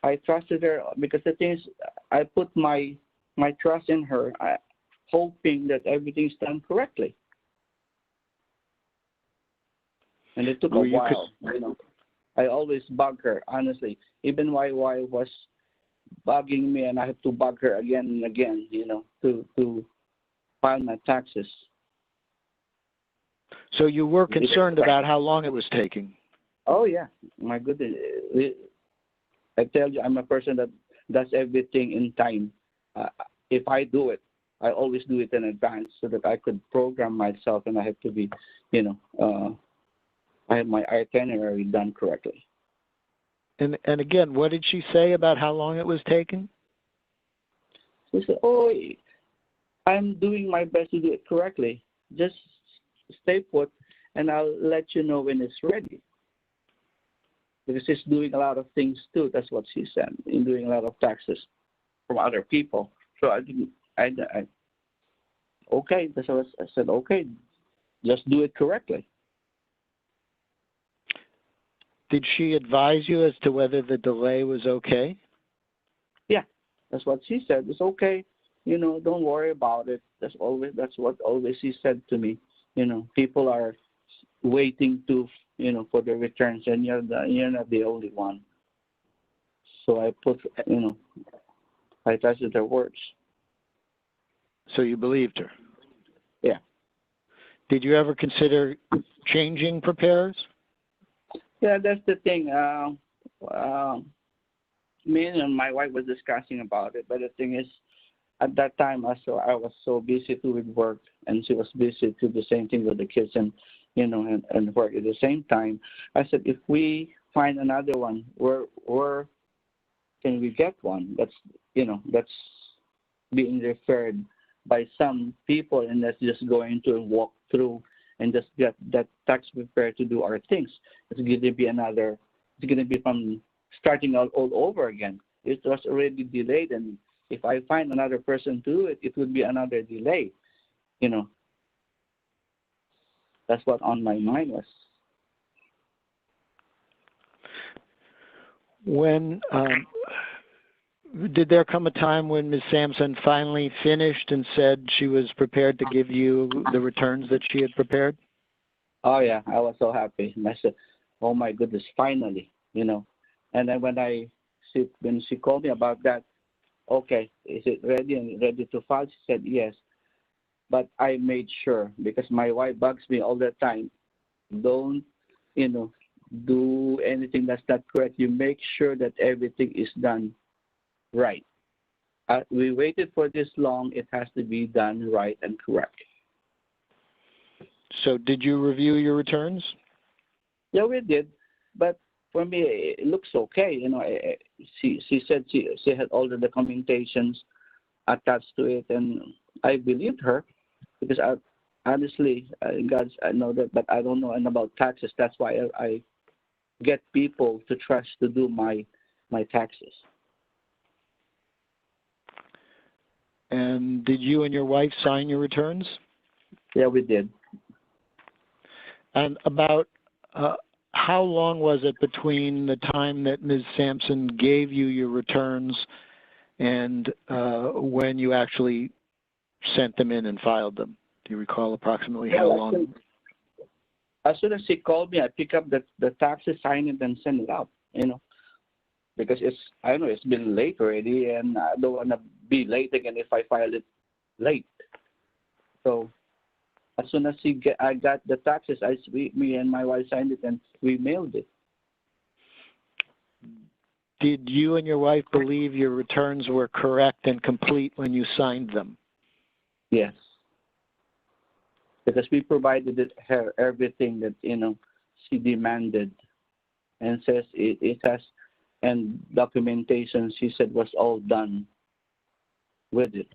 I trusted her because the thing is, I put my trust in her, hoping that everything's done correctly. And it took a while, you know. I always bug her, honestly. Even my wife was bugging me, and I had to bug her again and again, you know, to file my taxes. So you were concerned about how long it was taking? Oh, yeah. My goodness. I tell you, I'm a person that does everything in time. If I do it, I always do it in advance so that I could program myself, and I have to be, you know, I have my itinerary done correctly. And again, what did she say about how long it was taking? She said, "Oh, I'm doing my best to do it correctly. Just stay put, and I'll let you know when it's ready." Because she's doing a lot of things too. That's what she said. In doing a lot of taxes from other people. So I didn't. Okay. That's what I said. Okay, just do it correctly. Did she advise you as to whether the delay was okay? Yeah, that's what she said. It's okay. You know, don't worry about it. That's what always she said to me. You know, people are waiting to, you know, for the returns, and you're not the only one. So I put, you know, I trusted her words. So you believed her? Yeah. Did you ever consider changing preparers? Yeah, that's the thing. Me and my wife was discussing about it, but the thing is, at that time, I was so busy too with work, and she was busy to the same thing with the kids, and you know, and work at the same time. I said, if we find another one, where can we get one? That's, you know, that's being referred by some people, and that's just going to walk through and just get that tax preparer to do our things. It's going to be it's going to be from starting out all over again. It was already delayed, and if I find another person to do it, it would be another delay, you know. That's what on my mind was. When did there come a time when Ms. Sampson finally finished and said she was prepared to give you the returns that she had prepared? Oh yeah, I was so happy. And I said, "Oh my goodness, finally!" You know. And then when she called me about that, okay, is it ready and ready to file? She said yes, but I made sure, because my wife bugs me all the time. Don't, you know, do anything that's not correct. You make sure that everything is done right. We waited for this long. It has to be done right and correct. So did you review your returns? Yeah, we did, but for me, it looks okay. You know, she said she had all the documentations attached to it, and I believed her because honestly, I know that, but I don't know about taxes. That's why I get people to trust to do my taxes. And did you and your wife sign your returns? Yeah, we did. And about how long was it between the time that Ms. Sampson gave you your returns and when you actually sent them in and filed them? Do you recall approximately how long? As soon as she called me, I pick up the taxes, sign it, and send it out. You know, because I don't know, it's been late already, and I don't want to be late again if I file it late. So as soon as I got the taxes, me and my wife signed it, and we mailed it. Did you and your wife believe your returns were correct and complete when you signed them? Yes. Because we provided her everything that, you know, she demanded, and says it has, and documentation she said was all done with it.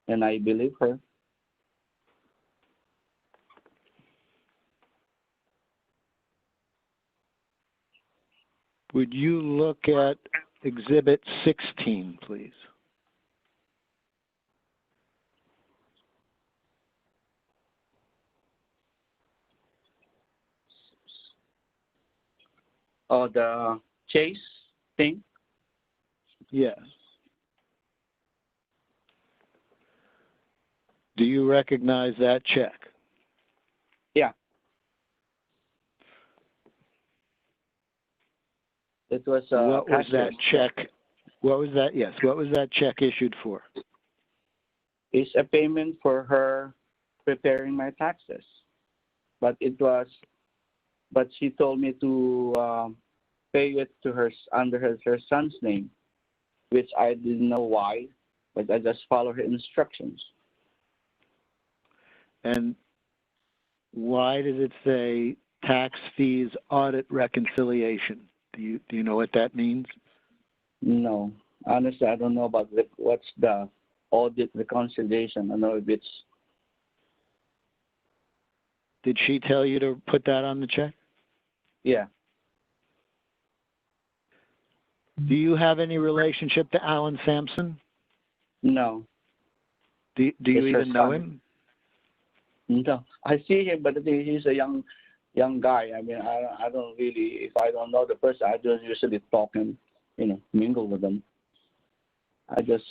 And I believe her. Would you look at Exhibit 16, please? Oh, the Chase thing. Yes. Do you recognize that check? Yeah. It was What was cashless. that check? What was that? Yes. What was that check issued for? It's a payment for her preparing my taxes, but she told me to pay it to her under her son's name, which I didn't know why, but I just followed her instructions. And why does it say tax fees audit reconciliation? Do you know what that means? No, honestly, I don't know about what's the audit reconciliation. I don't know if it's. Did she tell you to put that on the check? Yeah. Do you have any relationship to Alan Sampson? No. Do you It's her even know son. him? No, I see him, but I think he's a young guy. I mean, I don't really. If I don't know the person, I don't usually talk and mingle with them. I just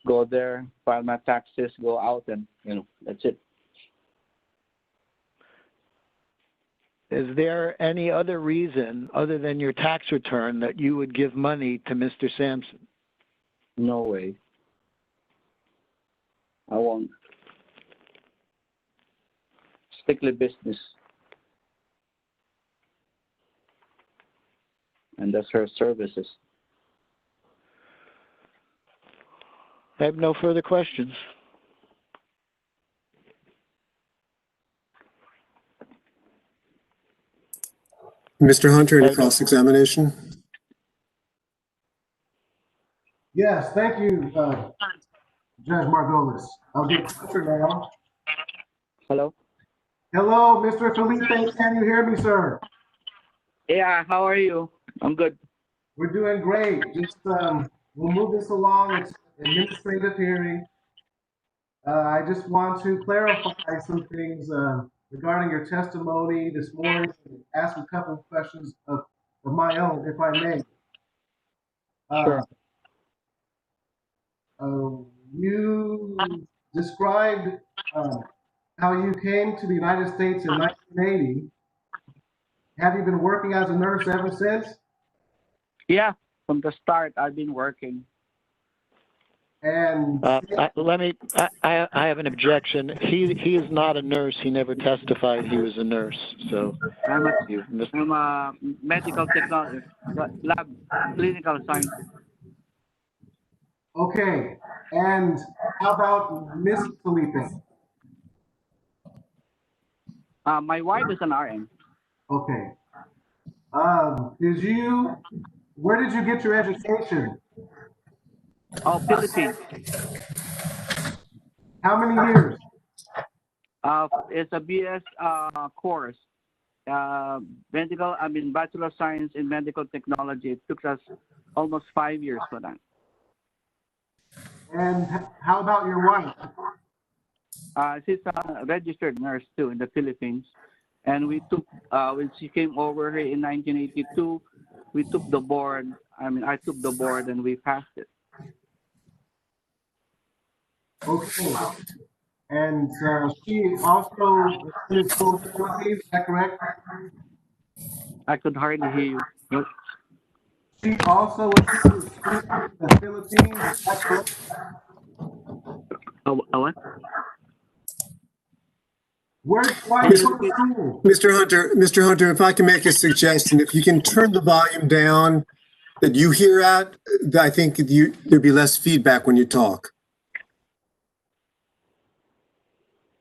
go there, file my taxes, go out, and that's it. Is there any other reason other than your tax return that you would give money to Mr. Sampson? No way. I won't. Strictly business. And that's her services. I have no further questions. Mr. Hunter, any cross-examination? Yes, thank you, Judge Margolis. I'll get closer now. Hello? Hello, Mr. Felipe, can you hear me, sir? Yeah, how are you? I'm good. We're doing great. Just, we'll move this along. It's an administrative hearing. I just want to clarify some things regarding your testimony this morning, and ask a couple of questions of my own, if I may. Sure. You described how you came to the United States in 1980. Have you been working as a nurse ever since? Yeah, from the start, I've been working. And I have an objection. He is not a nurse. He never testified he was a nurse. So I'm a medical technology, lab, clinical scientist. okay, and how about Miss Felipe? My wife is an RN. Okay. Where did you get your education? Oh, Philippines. How many years? It's a BS course. Bachelor of Science in Medical Technology. It took us almost 5 years for that. And how about your wife? She's a registered nurse too in the Philippines. And we took, when she came over here in 1982, we took the board. I took the board and we passed it. Okay. And she also attended school in the Philippines, is that correct? I could hardly hear you. What? She also attended school in the Philippines, is that correct? What? Where did your wife go to school? Mr. Hunter, if I can make a suggestion, if you can turn the volume down that you hear at, I think there'd be less feedback when you talk.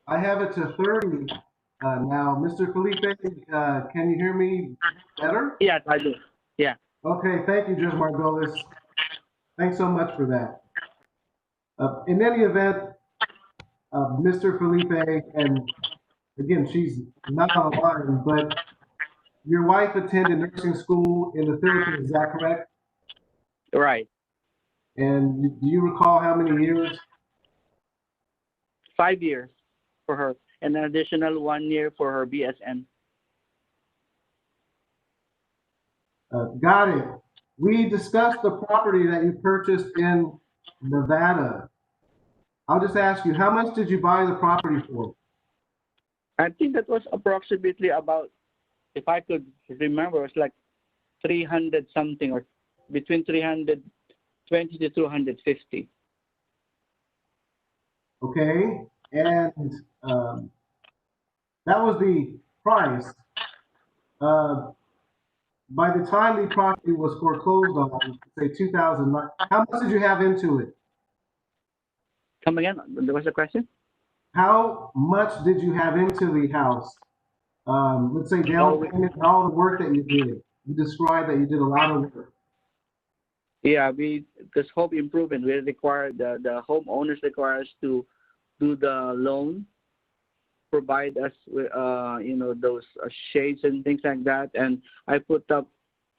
I have it to 30 now. Mr. Felipe, can you hear me better? Yes, I do. Yeah. Okay, thank you, Judge Margolis. Thanks so much for that. In any event, Mr. Felipe, and again, she's not on the line, but your wife attended nursing school in the Philippines, is that correct? Right. And do you recall how many years? 5 years for her, and an additional 1 year for her BSN. Got it. We discussed the property that you purchased in Nevada. I'll just ask you, how much did you buy the property for? I think that was approximately about, if I could remember, it's like 300 something, or between 320 to 250. Okay, and that was the price. By the time the property was foreclosed on, say 2009, how much did you have into it? Come again? There was a question? How much did you have into the house? Let's say down payment and all the work that you did. You described that you did a lot of work. Yeah, because home improvement, we require, the homeowners require us to do the loan, provide us with, those shades and things like that. And I put up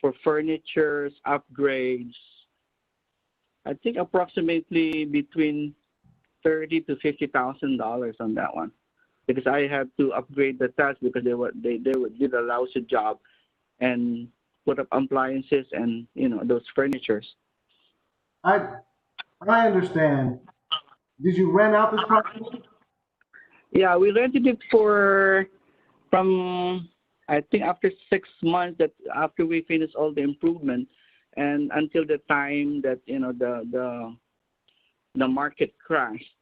for furnitures, upgrades, I think approximately between $30,000 to $50,000 on that one, because I had to upgrade the task because they did a lousy job, and put up appliances and those furnitures. I understand. Did you rent out this property? Yeah, we rented it from I think after 6 months, that after we finished all the improvement, and until the time that the market crashed,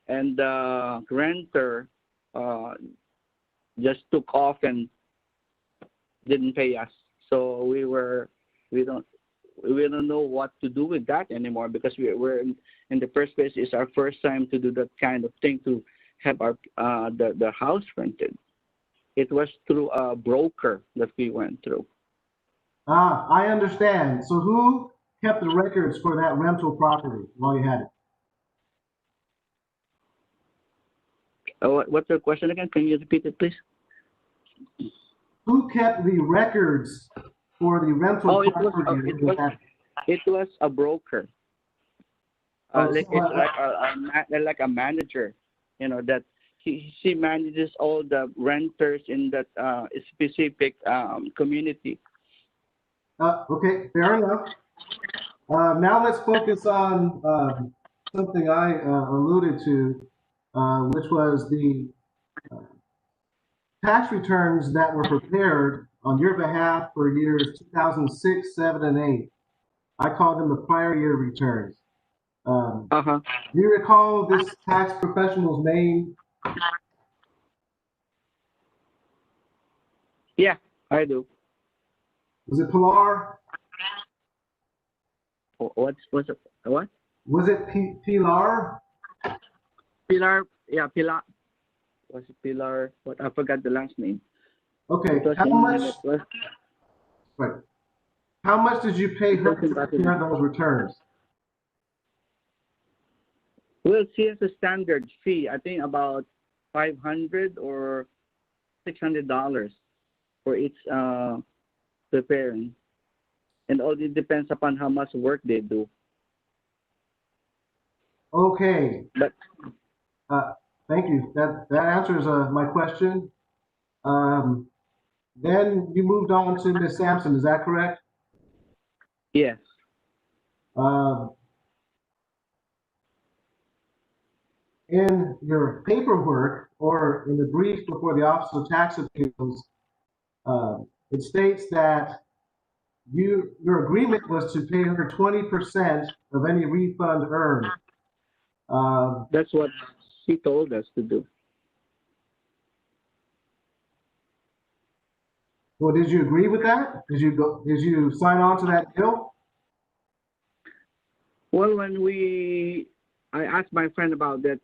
and the renter just took off and didn't pay us. So we don't know what to do with that anymore, because we're in the first place, it's our first time to do that kind of thing, to have our the house rented. It was through a broker that we went through. I understand. So who kept the records for that rental property while you had it? What's your question again? Can you repeat it, please? Who kept the records for the rental property? It was a broker. It's like a manager, that she manages all the renters in that specific community. Okay, fair enough. Now let's focus on something I alluded to, which was the tax returns that were prepared on your behalf for years 2006, 7, and 8. I call them the prior year returns. Do you recall this tax professional's name? Yeah, I do. Was it Pilar? What? Was it Pilar? Pilar, yeah, Pilar. Was it Pilar? What? I forgot the last name. Okay, how much did you pay her to prepare those returns? Well, she has a standard fee, I think about $500 or $600 for each preparing, and all it depends upon how much work they do. Okay. But thank you. That answers my question. Then you moved on to Miss Sampson. Is that correct? Yes. In your paperwork, or in the brief before the Office of Tax Appeals, it states that your agreement was to pay her 20% of any refund earned. That's what she told us to do. Well, did you agree with that? Did you sign on to that deal? Well, I asked my friend about that,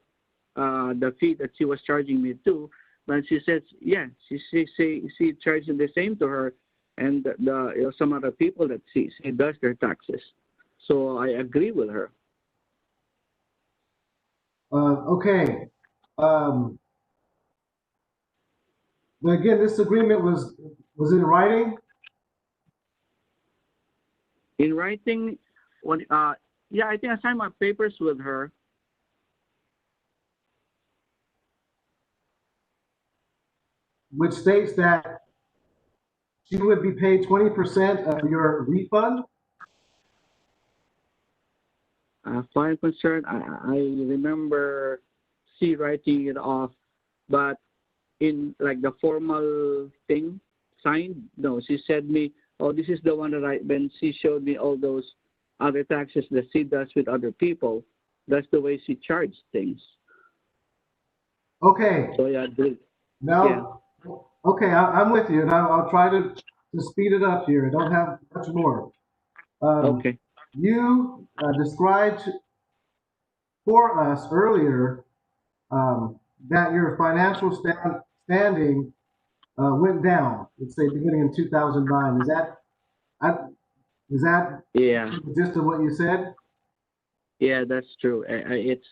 the fee that she was charging me too, but she says, yeah, she charging the same to her, and some other people that she does their taxes. So I agree with her. Okay. Again, this agreement was in writing? In writing, yeah, I think I signed my papers with her. Which states that she would be paid 20% of your refund? foreign concern, I remember she writing it off, but in like the formal thing signed, no, she said me, oh, this is the one that when she showed me all those other taxes that she does with other people, that's the way she charged things. Okay, So yeah, now, okay, I'm with you, and I'll try to speed it up here. I don't have much more. okay. You described for us earlier that your financial standing went down, let's say beginning in 2009. Is that Yeah, the gist of what you said? yeah, that's true. It's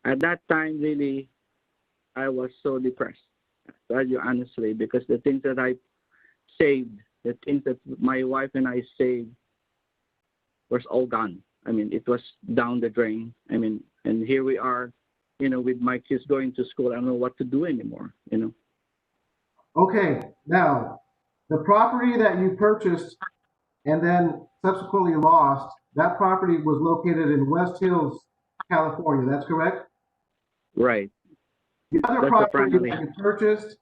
at that time really, I was so depressed. To tell you honestly, because the things that I saved, the things that my wife and I saved, was all gone. I mean, it was down the drain. I mean, and here we are, with my kids going to school. I don't know what to do anymore. Okay, now the property that you purchased and then subsequently lost, that property was located in West Hills, California. That's correct? Right. The other That's the property primary. that you purchased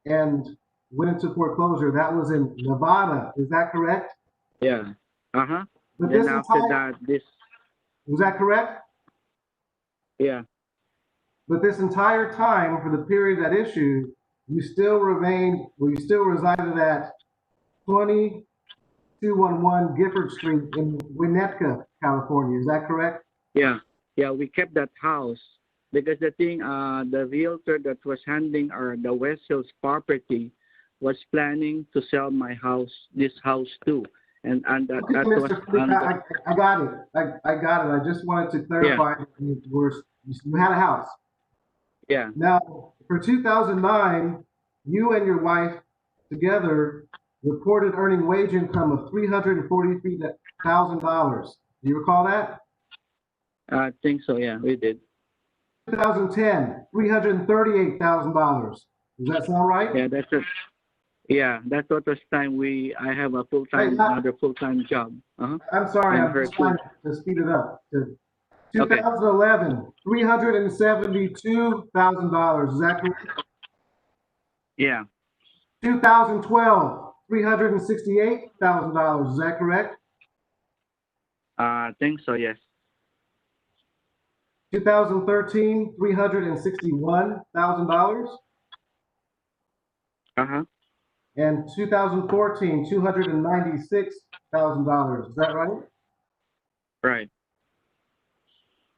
and went into foreclosure, that was in Nevada. Is that correct? Yeah. Uh-huh. But Then this after entire, that, was that correct? yeah. But this entire time, for the period that issued, you still resided at 2211 Gifford Street in Winnetka, California. Is that correct? Yeah. Yeah, we kept that house because the realtor that was handling the West Hills property was planning to sell this house too. And that, Okay, that was Mr. Felipe, I got it. I got it. I just wanted to clarify you had a house. yeah. Now, for 2009, you and your wife together reported earning wage income of $343,000. Do you recall that? I think so, yeah, we did. 2010, $338,000. Does that sound right? Yeah, that's it. Yeah, that's what was time I have a another full-time job. Uh-huh. I'm sorry, And I'm her just too. trying to speed it up. Okay. 2011, $372,000. Is that correct? Yeah. 2012, $368,000. Is that correct? I think so, yes. 2013, $361,000. Uh-huh. And 2014, $296,000. Is that right? Right.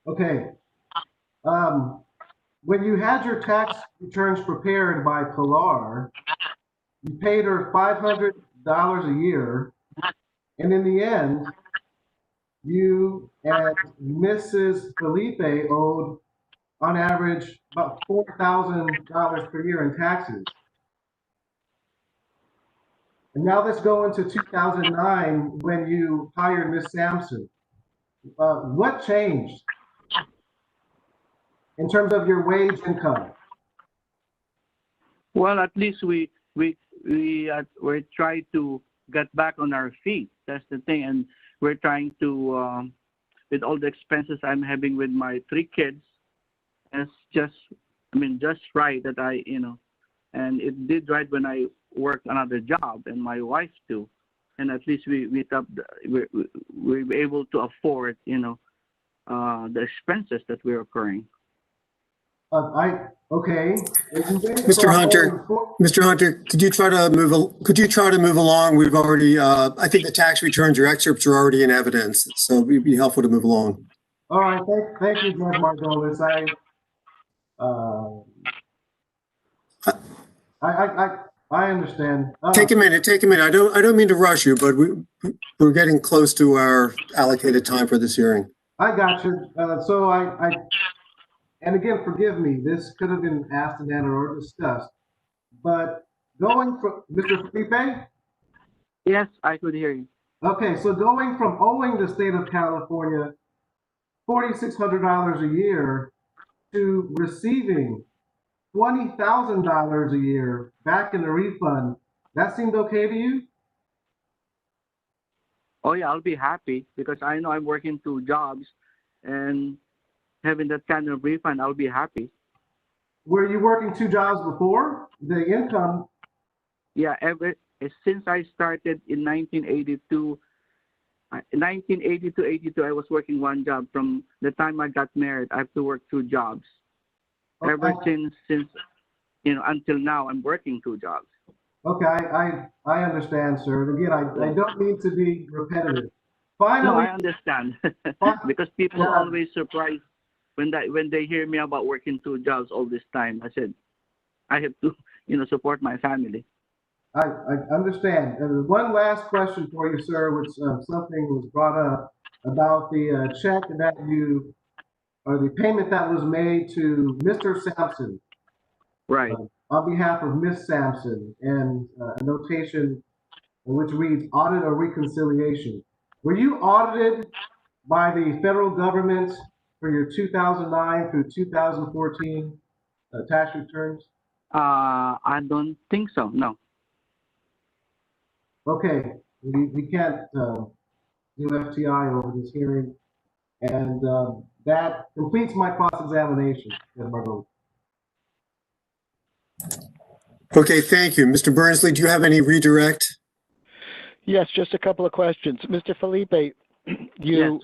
Okay. When you had your tax returns prepared by Pilar, you paid her $500 a year, and in the end, you and Mrs. Felipe owed, on average, about $4,000 per year in taxes. And now let's go into 2009 when you hired Miss Sampson. What changed in terms of your wage income? Well, at least we're trying to get back on our feet. That's the thing, and we're trying to with all the expenses I'm having with my 3 kids. It's just right that and it did right when I worked another job and my wife too, and at least we're able to afford the expenses that we're incurring. Okay. Mr. Hunter, could you try to move along? We've already, I think the tax returns, your excerpts are already in evidence, so it'd be helpful to move along. All right. Thank you, Judge Margolis. I understand. Take a minute. I don't mean to rush you, but we're getting close to our allocated time for this hearing. I got you. And again, forgive me, this could have been asked and answered or discussed, but going from, Mr. Felipe? Yes, I could hear you. Okay, so going from owing the state of California $4,600 a year to receiving $20,000 a year back in the refund, that seemed okay to you? Oh yeah, I'll be happy because I know I'm working 2 jobs, and having that kind of refund, I'll be happy. Were you working 2 jobs before? The income, Yeah, since I started in 1982, I was working 1 job. From the time I got married, I have to work 2 jobs. Ever okay, since until now, I'm working 2 jobs. okay, I understand, sir. And again, I Yeah. don't mean to be repetitive. No, Finally, I understand fi- because people yeah, always surprised when they hear me about working 2 jobs all this time. I said I have to support my family. I understand. And one last question for you, sir, which something was brought up about the check that you, or the payment that was made to Mr. Sampson Right. on behalf of Miss Sampson, and a notation which reads audit or reconciliation. Were you audited by the federal government for your 2009 through 2014 tax returns? I don't think so. No. Okay, we can't do FTI over this hearing, and that completes my cross-examination, Ms. Margot. Okay, thank you. Mr. Bernsley, do you have any redirect? Yes, just a couple of questions. Mr. Felipe, you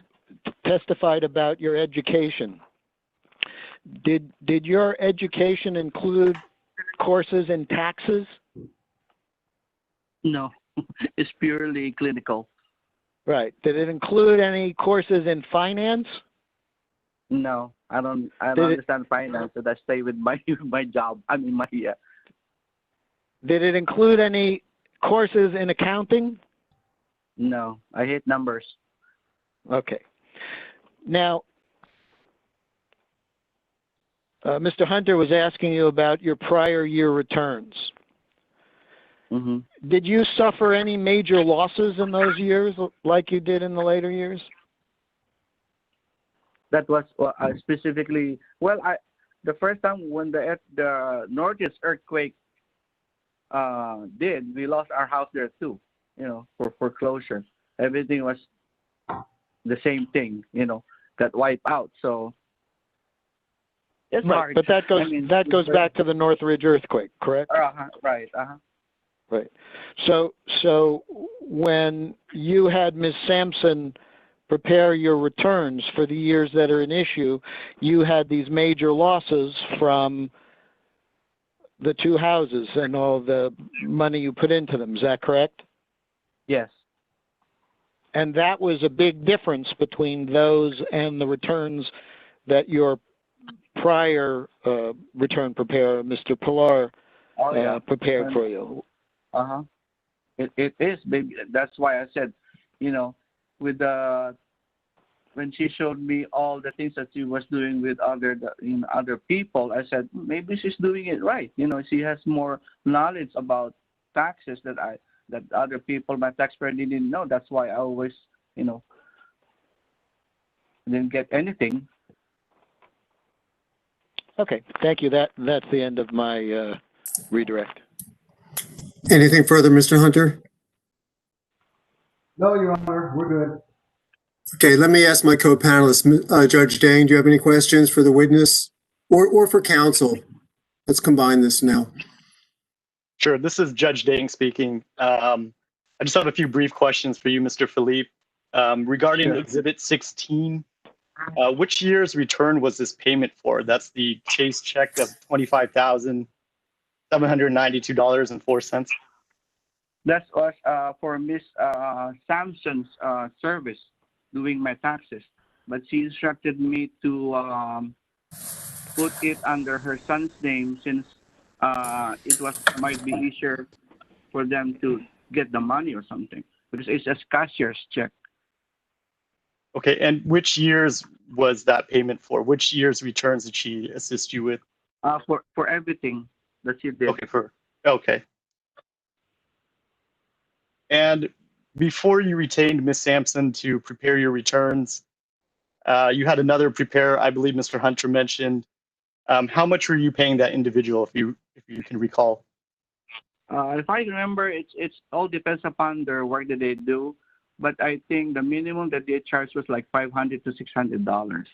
testified about your education. Did your education include courses in taxes? No. It's purely clinical. Right. Did it include any courses in finance? No, I don't Did it understand finance, so I stay with my my job. I mean my did it include any courses in accounting? No, I hate numbers. Okay. Now, Mr. Hunter was asking you about your prior year returns. Hmm. Did you suffer any major losses in those years like you did in the later years? That was specifically the first time when the Northeast earthquake we lost our house there too. For foreclosure, everything was the same thing. Got wiped out. So it's Right, hard. but that goes I mean, back to the Northridge earthquake, correct? Right. Right. So when you had Ms. Sampson prepare your returns for the years that are in issue, you had these major losses from the 2 houses and all the money you put into them. Is that correct? Yes. And that was a big difference between those and the returns that your prior return preparer, Mr. Pilar, prepared for you. It is, baby. That's why I said, with when she showed me all the things that she was doing with other people, I said maybe she's doing it right. She has more knowledge about taxes that other people, my taxpayer, didn't know. That's why I always, didn't get anything. Okay, thank you. That's the end of my redirect. Anything further, Mr. Hunter? No, Your Honor, we're good. Okay, let me ask my co-panelist, Judge Dang, do you have any questions for the witness or for counsel? Let's combine this now. Sure. This is Judge Dang speaking. I just have a few brief questions for you, Mr. Felipe. Regarding Sure. Exhibit 16, which year's return was this payment for? That's the Chase check of $25,792.04. That was for Miss Sampson's service doing my taxes, but she instructed me to put it under her son's name since might be easier for them to get the money or something because it's a cashier's check. Okay, and which years was that payment for? Which year's returns did she assist you with? For everything that she did. Okay. And before you retained Miss Sampson to prepare your returns, you had another preparer, I believe Mr. Hunter mentioned. How much were you paying that individual, if you can recall? If I remember, it's all depends upon their work that they do. but I think the minimum that they charged was like $500 to $600.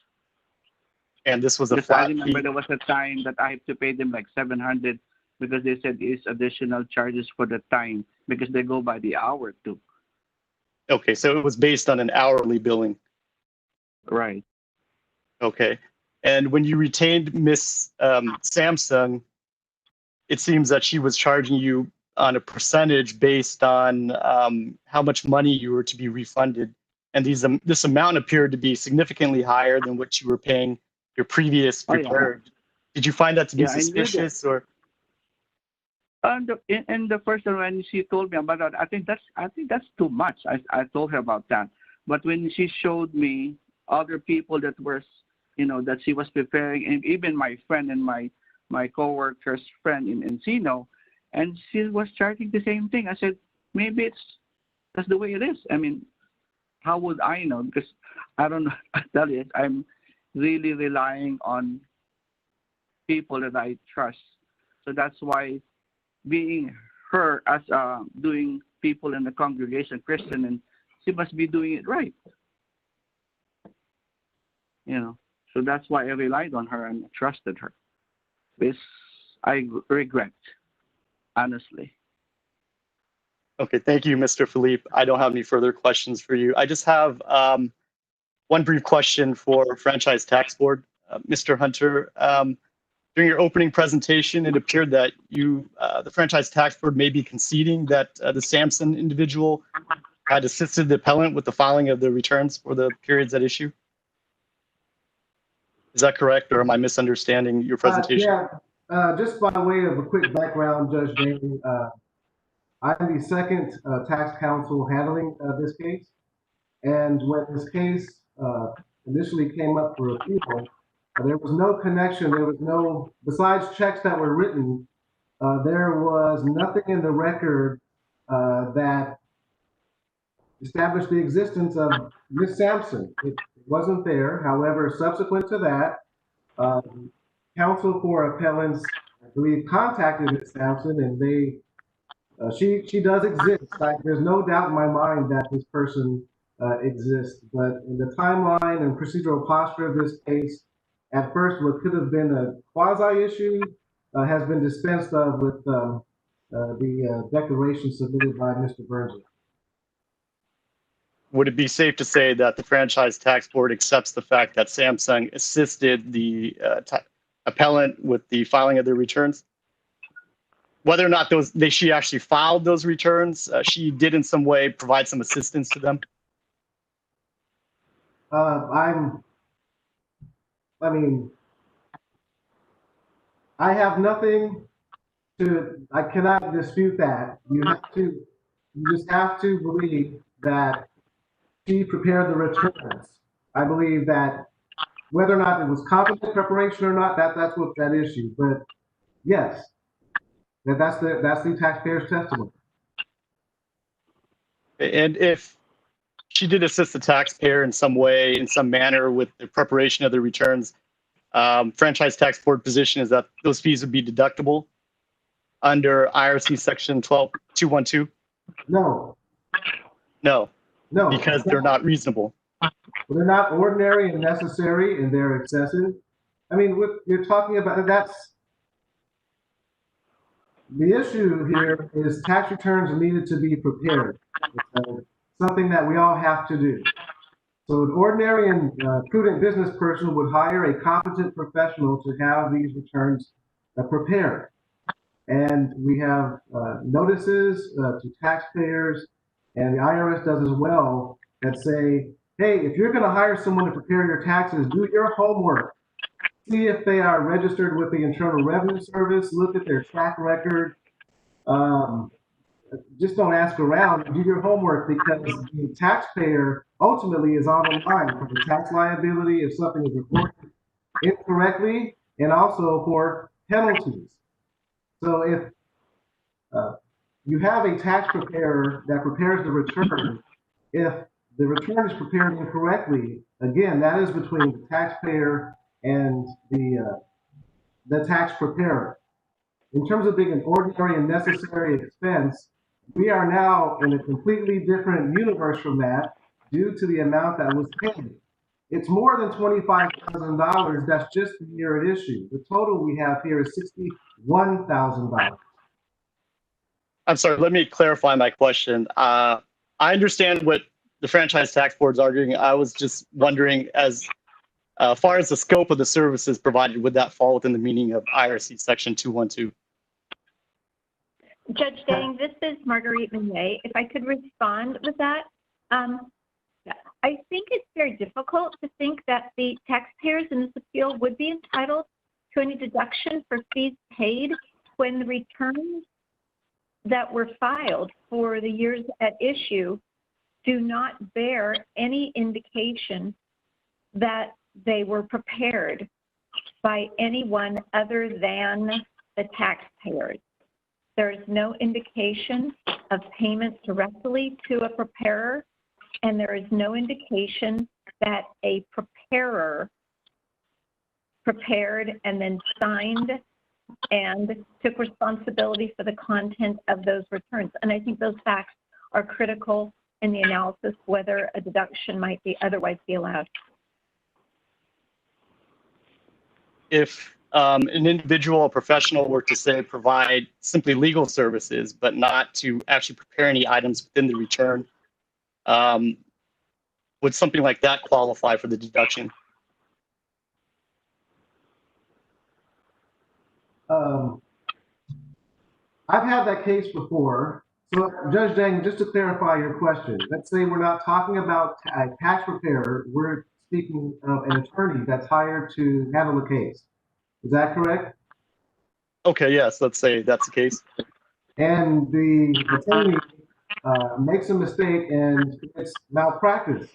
And this was a Because I flat remember fee. there was a time that I had to pay them like 700 because they said it's additional charges for the time because they go by the hour too. Okay, so it was based on an hourly billing. Right. Okay. And when you retained Miss Sampson, it seems that she was charging you on a percentage based on how much money you were to be refunded. And this amount appeared to be significantly higher than what you were paying your previous Oh, yeah. preparer. Did you find that to be Yeah, I knew that. suspicious, or? In the first one, when she told me about that, I think that's too much. I told her about that. But when she showed me other people that were, that she was preparing, and even my friend and my coworker's friend in Encino, and she was charging the same thing. I said, maybe that's the way it is. I mean, how would I know? Because I don't know. I tell you, I'm really relying on people that I trust. So that's why being her as doing people in the congregation Christian, and she must be doing it right. So that's why I relied on her and trusted her. This I regret, honestly. Okay, thank you, Mr. Felipe. I don't have any further questions for you. I just have one brief question for Franchise Tax Board. Mr. Hunter, during your opening presentation, it appeared that the Franchise Tax Board may be conceding that the Sampson individual had assisted the appellant with the filing of the returns for the periods at issue. Is that correct, or am I misunderstanding your presentation? Just by way of a quick background, Judge Bailey, I'm the second tax counsel handling this case. And when this case initially came up for appeal, there was no connection. There was no, besides checks that were written, there was nothing in the record that established the existence of Ms. Sampson. It wasn't there. However, subsequent to that, counsel for appellants, I believe, contacted Ms. Sampson, and she does exist. There's no doubt in my mind that this person exists. But in the timeline and procedural posture of this case, at first, what could have been a quasi issue has been dispensed of with the declaration submitted by Mr. Burns. Would it be safe to say that the Franchise Tax Board accepts the fact that Samsung assisted the appellant with the filing of their returns? Whether or not she actually filed those returns, she did in some way provide some assistance to them? I have nothing I cannot dispute that. You just have to believe that she prepared the returns. I believe that whether or not it was competent preparation or not, that's what that issue. But yes, that's the taxpayer's testimony. And if she did assist the taxpayer in some way, in some manner, with the preparation of the returns, Franchise Tax Board position is that those fees would be deductible under IRC Section 12212? No. No. No. Because they're not reasonable. They're not ordinary and necessary, and they're excessive. I mean, what you're talking about, that's the issue here is tax returns needed to be prepared. It's something that we all have to do. So an ordinary and prudent business person would hire a competent professional to have these returns prepared. And we have notices to taxpayers, and the IRS does as well, that say, hey, if you're going to hire someone to prepare your taxes, do your homework. See if they are registered with the Internal Revenue Service, look at their track record. Just don't ask around, do your homework, because the taxpayer ultimately is on the line for the tax liability if something is reported incorrectly, and also for penalties. So if you have a tax preparer that prepares the return, if the return is prepared incorrectly, again, that is between the taxpayer and the tax preparer. In terms of being an ordinary and necessary expense, We are now in a completely different universe from that due to the amount that was paid. It's more than $25,000. That's just the year at issue. The total we have here is $61,000. I'm sorry, let me clarify my question. I understand what the Franchise Tax Board is arguing. I was just wondering, as far as the scope of the services provided, would that fall within the meaning of IRC Section 212? Judge Dang, this is Marguerite Meunier. If I could respond with that. I think it's very difficult to think that the taxpayers in this appeal would be entitled to any deduction for fees paid when the returns that were filed for the years at issue do not bear any indication that they were prepared by anyone other than the taxpayers. There is no indication of payment directly to a preparer, and there is no indication that a preparer prepared and then signed and took responsibility for the content of those returns. And I think those facts are critical in the analysis whether a deduction might be otherwise be allowed. If an individual or professional were to say provide simply legal services, but not to actually prepare any items within the return, would something like that qualify for the deduction? I've had that case before. So Judge Dang, just to clarify your question, let's say we're not talking about a tax preparer, we're speaking of an attorney that's hired to handle a case. Is that correct? Okay, yes, let's say that's the case. And the attorney makes a mistake and commits malpractice.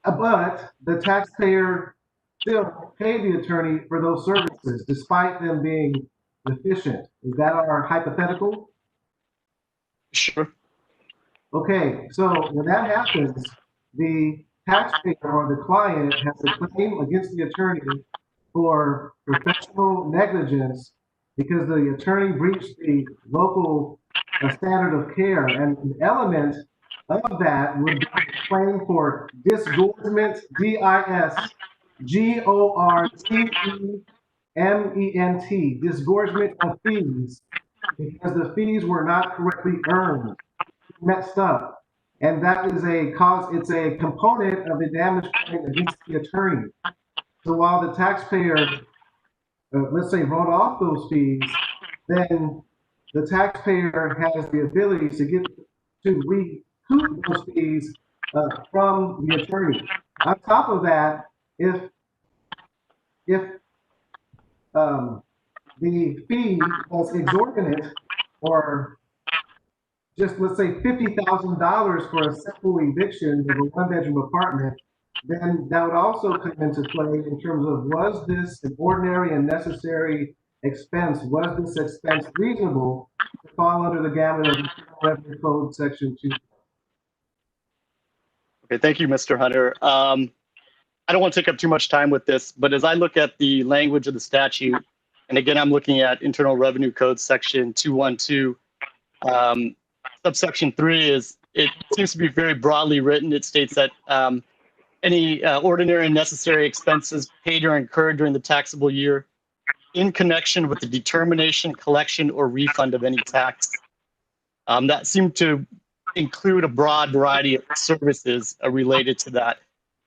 But the taxpayer still paid the attorney for those services despite them being deficient. Is that our hypothetical? Sure. Okay, so when that happens, the taxpayer or the client has a claim against the attorney for professional negligence because the attorney breached the local standard of care, and an element of that would be a claim for disgorgement, disgorgement, disgorgement of fees, because the fees were not correctly earned, messed up. And that is a cause, it's a component of the damage claim against the attorney. So while the taxpayer, let's say, wrote off those fees, then the taxpayer has the ability to get to recoup those fees from the attorney. On top of that, if the fee was exorbitant, or just let's say $50,000 for a simple eviction of a one-bedroom apartment, then that would also come into play in terms of, was this an ordinary and necessary expense? Was this expense reasonable to fall under the gamut of the Internal Revenue Code Section 2? Okay, thank you, Mr. Hunter. I don't want to take up too much time with this, but as I look at the language of the statute, and again, I'm looking at Internal Revenue Code Section 212, subsection 3 it seems to be very broadly written. It states that any ordinary and necessary expenses paid or incurred during the taxable year in connection with the determination, collection, or refund of any tax. That seemed to include a broad variety of services related to that.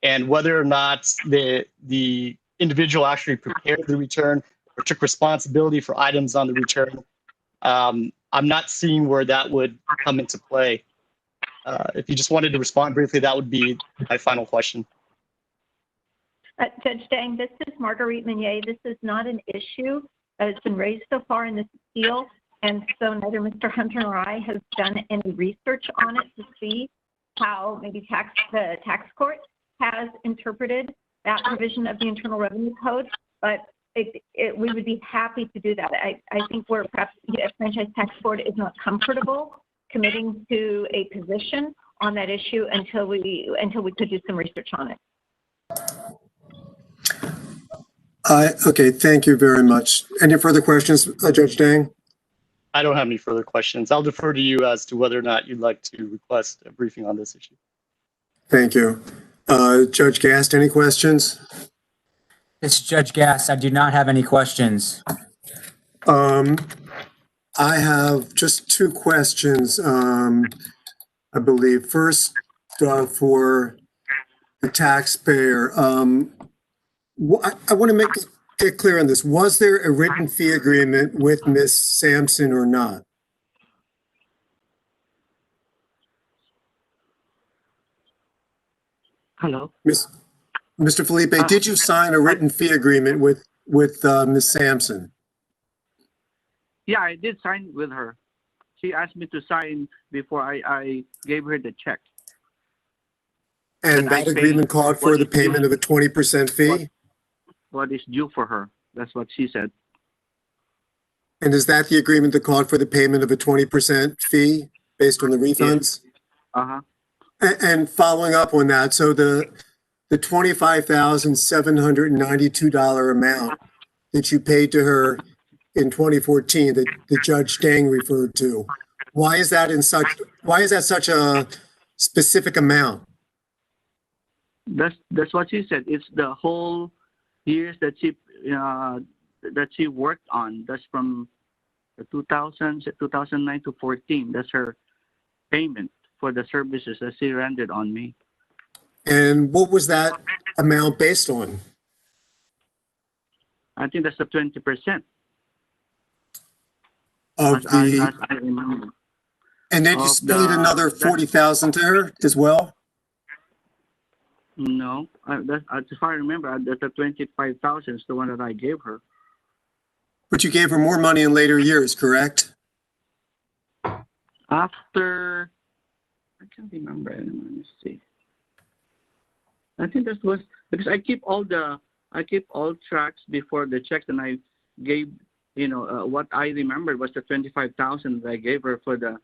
And whether or not the individual actually prepared the return or took responsibility for items on the return, I'm not seeing where that would come into play. If you just wanted to respond briefly, that would be my final question. Judge Dang, this is Marguerite Meunier. This is not an issue that has been raised so far in this appeal, and so neither Mr. Hunter nor I has done any research on it to see how maybe the tax court has interpreted that provision of the Internal Revenue Code, but we would be happy to do that. I think we're perhaps, the Franchise Tax Board is not comfortable committing to a position on that issue until we could do some research on it. Okay, thank you very much. Any further questions, Judge Dang? I don't have any further questions. I'll defer to you as to whether or not you'd like to request a briefing on this issue. Thank you. Judge Gast, any questions? This is Judge Gass. I do not have any questions. I have just two questions, I believe. First, for the taxpayer. I want to get clear on this. Was there a written fee agreement with Ms. Sampson or not? Hello? Mr. Felipe, did you sign a written fee agreement with Ms. Sampson? Yeah, I did sign with her. She asked me to sign before I gave her the check. And that agreement called for the payment of a 20% fee? What is due for her. That's what she said. And is that the agreement that called for the payment of a 20% fee based on the refunds? Uh-huh. And following up on that, so the $25,792 amount that you paid to her in 2014 that Judge Dang referred to, why is that such a specific amount? That's what she said. It's the whole years that she worked on. That's from the 2009 to 14. That's her payment for the services that she rendered on me. And what was that amount based on? I think that's the 20%. Of the, as I remember. and then you paid another $40,000 to her as well? No, if I remember, the 25,000 is the one that I gave her. But you gave her more money in later years, correct? After, I can't remember anymore. Let me see. I think that was because I keep all tracks before the checks, and I gave, what I remembered was the 25,000 that I gave her for the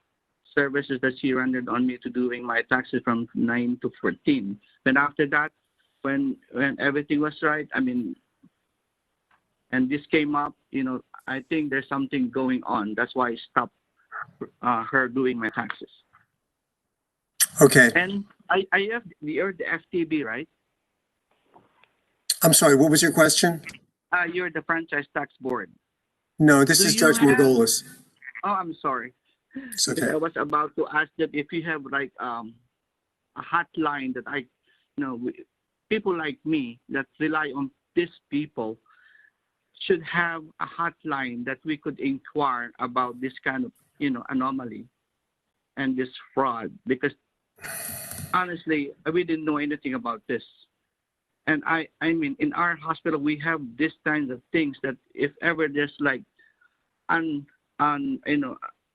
services that she rendered on me to doing my taxes from 9 to 14. Then after that, when everything was right, and this came up, I think there's something going on. That's why I stopped her doing my taxes. Okay. And I have the FTB, right? I'm sorry, what was your question? You're the Franchise Tax Board. No, this is Judge Margolis. Oh, I'm sorry. It's okay. I was about to ask them if you have like a hotline that people like me that rely on these people should have a hotline that we could inquire about this kind of anomaly and this fraud, because honestly we didn't know anything about this. And I mean in our hospital we have these kinds of things that if ever there's like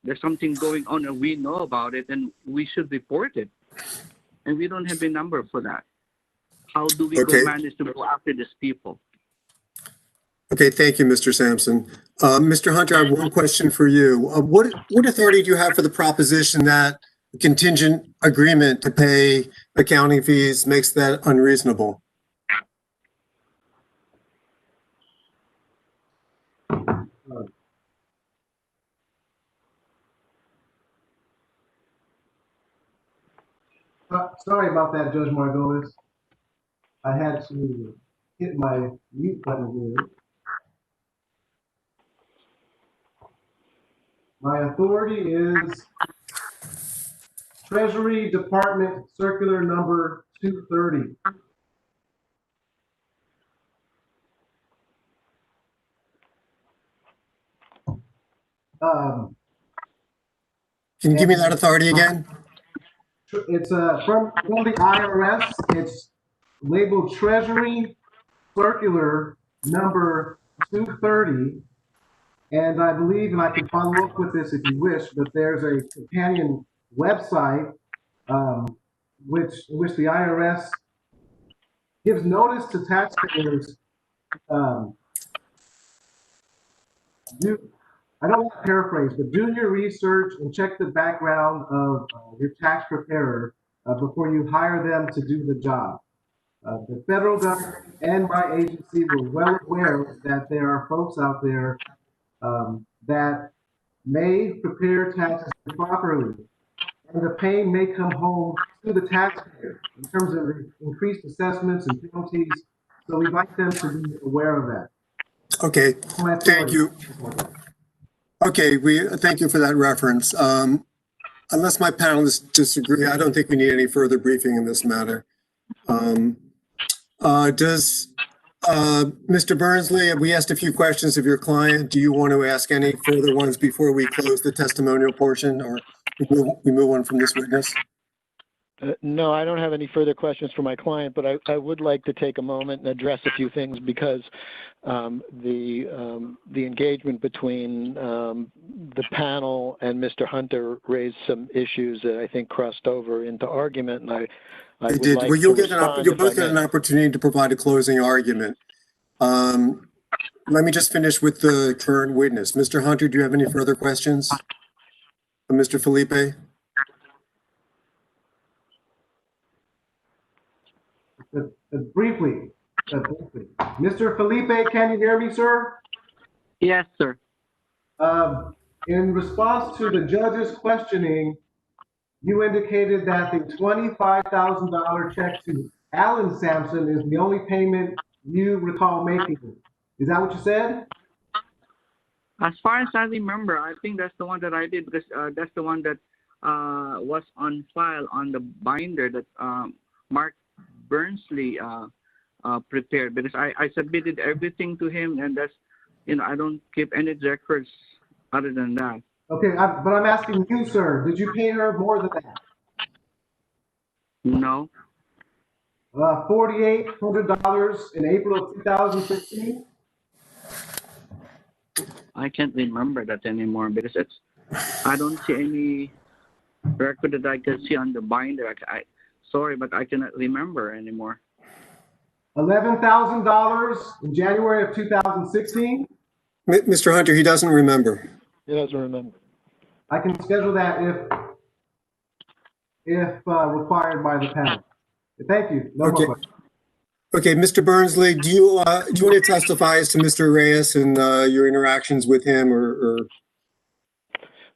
there's something going on and we know about it, and we should report it. And we don't have a number for that. How do we manage to go after these people? Okay, thank you, Mr. Sampson. Mr. Hunter, I have one question for you. What authority do you have for the proposition that a contingent agreement to pay accounting fees makes that unreasonable? Sorry about that, Judge Margolis. I had to hit my mute button here. My authority is Treasury Department Circular Number 230. Can you give me that authority again? It's from the IRS. It's labeled Treasury Circular Number 230. And I believe, and I can follow up with this if you wish, but there's a companion website which the IRS gives notice to taxpayers. I don't want to paraphrase, but do your research and check the background of your tax preparer before you hire them to do the job. The federal government and my agency were well aware that there are folks out there that may prepare taxes improperly, and the pain may come home to the taxpayer in terms of increased assessments and penalties. So we'd like them to be aware of that. Okay, My thank authority. you. Okay, we thank you for that reference. Unless my panelists disagree, I don't think we need any further briefing in this matter. Does Mr. Burnsley, we asked a few questions of your client. Do you want to ask any further ones before we close the testimonial portion, or we move on from this witness? No, I don't have any further questions for my client, but I would like to take a moment and address a few things because the engagement between the panel and Mr. Hunter raised some issues that I think crossed over into argument, and I would did. like Well, to respond. you'll both get an opportunity to provide a closing argument. Let me just finish with the current witness. Mr. Hunter, do you have any further questions? Mr. Felipe? Briefly. Mr. Felipe, can you hear me, sir? Yes, sir. In response to the judge's questioning, you indicated that the $25,000 check to Alan Sampson is the only payment you recall making. Is that what you said? As far as I remember, I think that's the one that I did because that's the one that was on file on the binder that Mark Burnsley prepared, because I submitted everything to him, and that's, I don't keep any records other than that. Okay, but I'm asking you, sir, did you pay her more than that? No. $4,800 in April of 2016? I can't remember that anymore because I don't see any record that I can see on the binder. Sorry, but I cannot remember anymore. $11,000 in January of 2016? Mr. Hunter, he doesn't remember. He doesn't remember. I can schedule that if required by the panel. Thank you. No more questions. Okay, Mr. Burnsley, do you want to testify as to Mr. Reyes and your interactions with him, or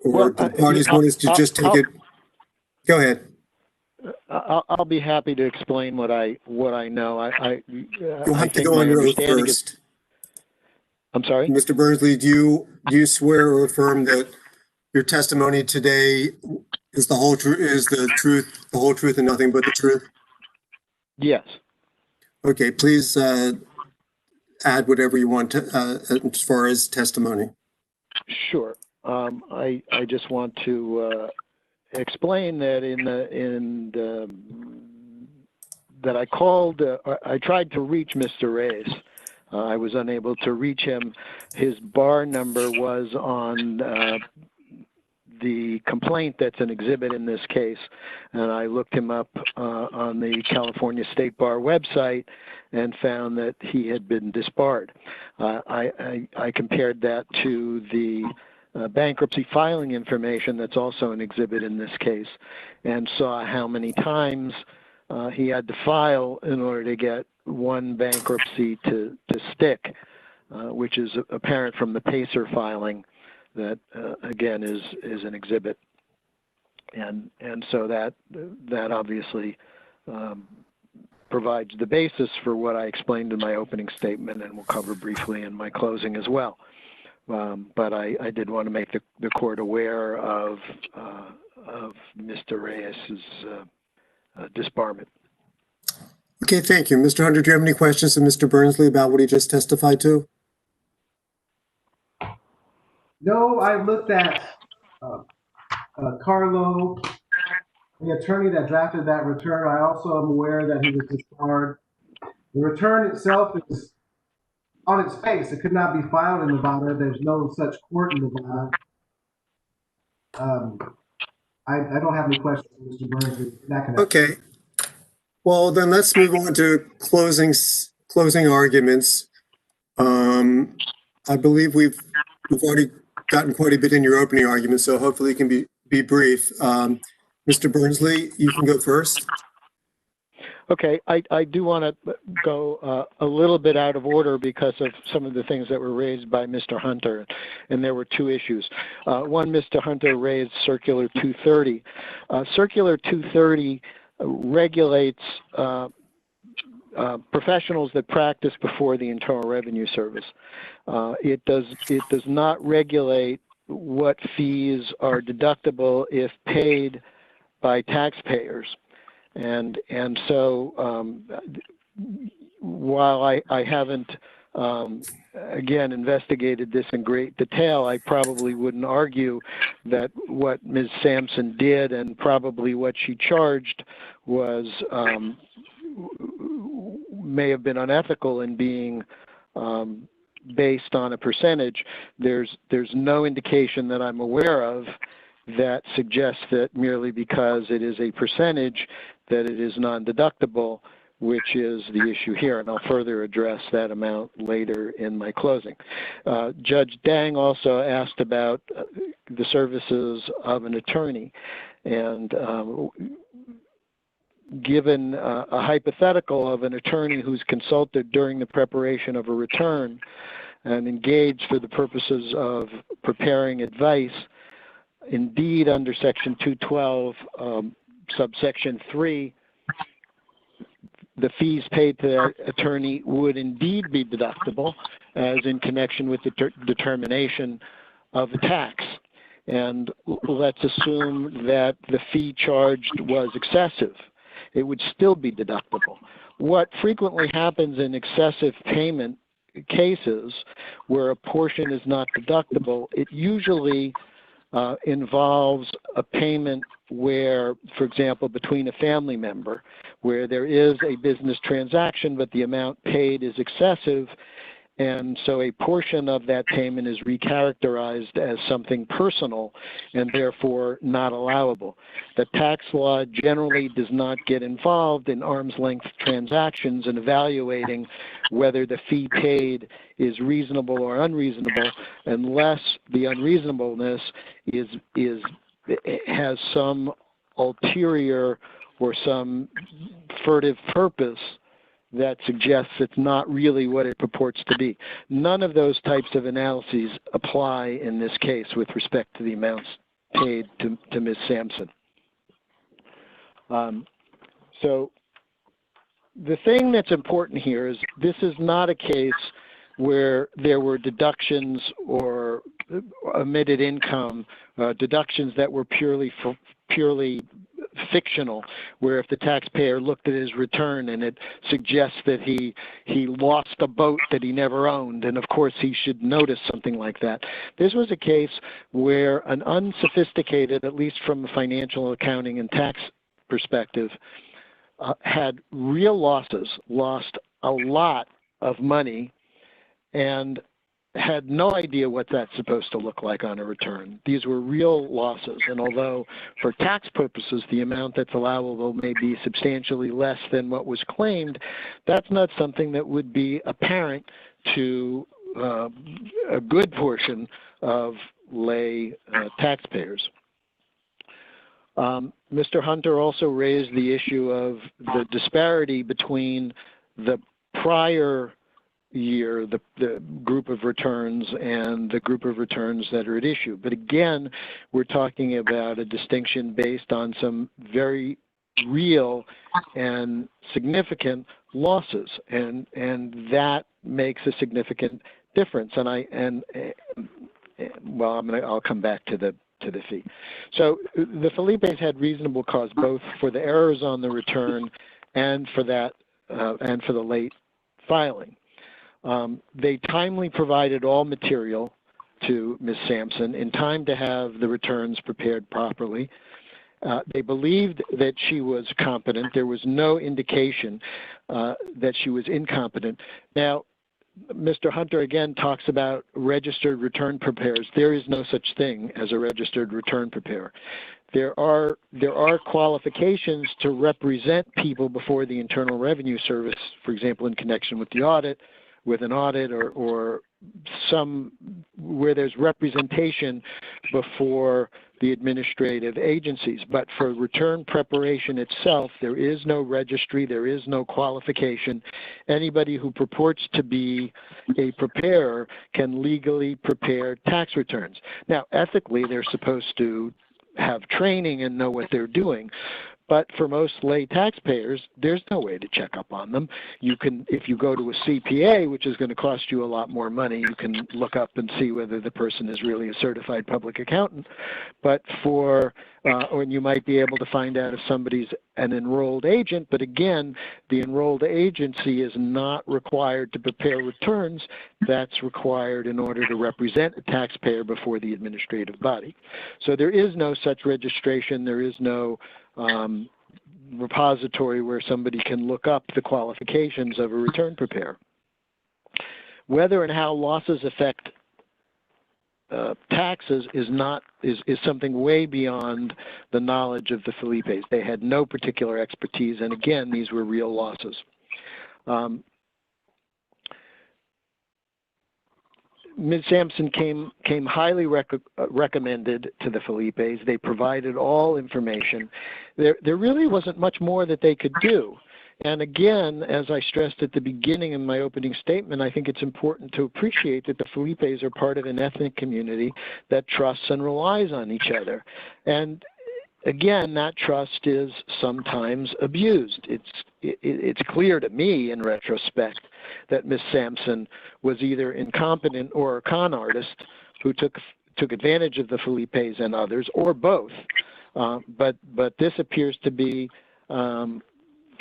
the parties want us to just take it? Go ahead. I'll be happy to explain what I know. You'll have to go on your oath first. I'm sorry? Mr. Burnsley, do you swear or affirm that your testimony today is the whole truth, the whole truth, and nothing but the truth? Yes. Okay, please add whatever you want to, as far as testimony. Sure. I just want to explain that that I called. I tried to reach Mr. Reyes. I was unable to reach him. His bar number was on the complaint that's an exhibit in this case, and I looked him up on the California State Bar website and found that he had been disbarred. I compared that to the bankruptcy filing information that's also an exhibit in this case, and saw how many times he had to file in order to get one bankruptcy to stick, which is apparent from the PACER filing that again is an exhibit, and so that obviously provides the basis for what I explained in my opening statement and will cover briefly in my closing as well. But I did want to make the court aware of Mr. Reyes's disbarment. Okay, thank you. Mr. Hunter, do you have any questions of Mr. Burnsley about what he just testified to? No, I looked at Carlo, the attorney that drafted that return. I also am aware that he was disbarred. The return itself is on its face. It could not be filed in Nevada. There's no such court in Nevada. I don't have any questions for Mr. Burnsley. Okay. Well, then let's move on to closing arguments. I believe we've already gotten quite a bit in your opening argument, so hopefully it can be brief. Mr. Burnsley, you can go first. Okay, I do want to go a little bit out of order because of some of the things that were raised by Mr. Hunter, and there were two issues. One, Mr. Hunter raised Circular 230. Circular 230 regulates professionals that practice before the Internal Revenue Service. It does not regulate what fees are deductible if paid by taxpayers. And so while I haven't, again, investigated this in great detail, I probably wouldn't argue that what Ms. Sampson did and probably what she charged was may have been unethical in being based on a percentage. There's no indication that I'm aware of that suggests that merely because it is a percentage that it is non-deductible, which is the issue here, and I'll further address that amount later in my closing. Judge Dang also asked about the services of an attorney, and given a hypothetical of an attorney who's consulted during the preparation of a return and engaged for the purposes of preparing advice, indeed, under Section 212, subsection 3, the fees paid to that attorney would indeed be deductible, as in connection with the determination of the tax. And let's assume that the fee charged was excessive. It would still be deductible. What frequently happens in excessive payment cases where a portion is not deductible, it usually involves a payment where, for example, between a family member, where there is a business transaction, but the amount paid is excessive, and so a portion of that payment is recharacterized as something personal and therefore not allowable. The tax law generally does not get involved in arm's length transactions and evaluating whether the fee paid is reasonable or unreasonable, unless the unreasonableness has some ulterior or some furtive purpose that suggests it's not really what it purports to be. None of those types of analyses apply in this case with respect to the amounts paid to Ms. Sampson. So the thing that's important here is this is not a case where there were deductions or omitted income, deductions that were purely fictional, where if the taxpayer looked at his return and it suggests that he lost a boat that he never owned, and of course he should notice something like that. This was a case where an unsophisticated, at least from a financial accounting and tax perspective, had real losses, lost a lot of money, and had no idea what that's supposed to look like on a return. These were real losses, and although for tax purposes the amount that's allowable may be substantially less than what was claimed, that's not something that would be apparent to a good portion of lay taxpayers. Mr. Hunter also raised the issue of the disparity between the prior year, the group of returns, and the group of returns that are at issue. But again, we're talking about a distinction based on some very real and significant losses, and that makes a significant difference. And I'll come back to the fee. So the Felipes had reasonable cause both for the errors on the return and for that and for the late filing. They timely provided all material to Ms. Sampson in time to have the returns prepared properly. They believed that she was competent. There was no indication that she was incompetent. Now, Mr. Hunter again talks about registered return preparers. There is no such thing as a registered return preparer. There are qualifications to represent people before the Internal Revenue Service, for example, in connection with the audit, with an audit, or some where there's representation before the administrative agencies. But for return preparation itself, there is no registry, there is no qualification. Anybody who purports to be a preparer can legally prepare tax returns. Now, ethically, they're supposed to have training and know what they're doing. But for most lay taxpayers, there's no way to check up on them. You can, if you go to a CPA, which is going to cost you a lot more money, you can look up and see whether the person is really a certified public accountant. But or you might be able to find out if somebody's an enrolled agent. But again, the enrolled agency is not required to prepare returns. That's required in order to represent a taxpayer before the administrative body. So there is no such registration. There is no repository where somebody can look up the qualifications of a return preparer. Whether and how losses affect taxes is something way beyond the knowledge of the Felipes. They had no particular expertise, and again, these were real losses. Ms. Sampson came highly recommended to the Felipes. They provided all information. There really wasn't much more that they could do. And again, as I stressed at the beginning in my opening statement, I think it's important to appreciate that the Felipes are part of an ethnic community that trusts and relies on each other. And again, that trust is sometimes abused. It's clear to me in retrospect that Ms. Sampson was either incompetent or a con artist who took advantage of the Felipes and others, or both. But this appears to be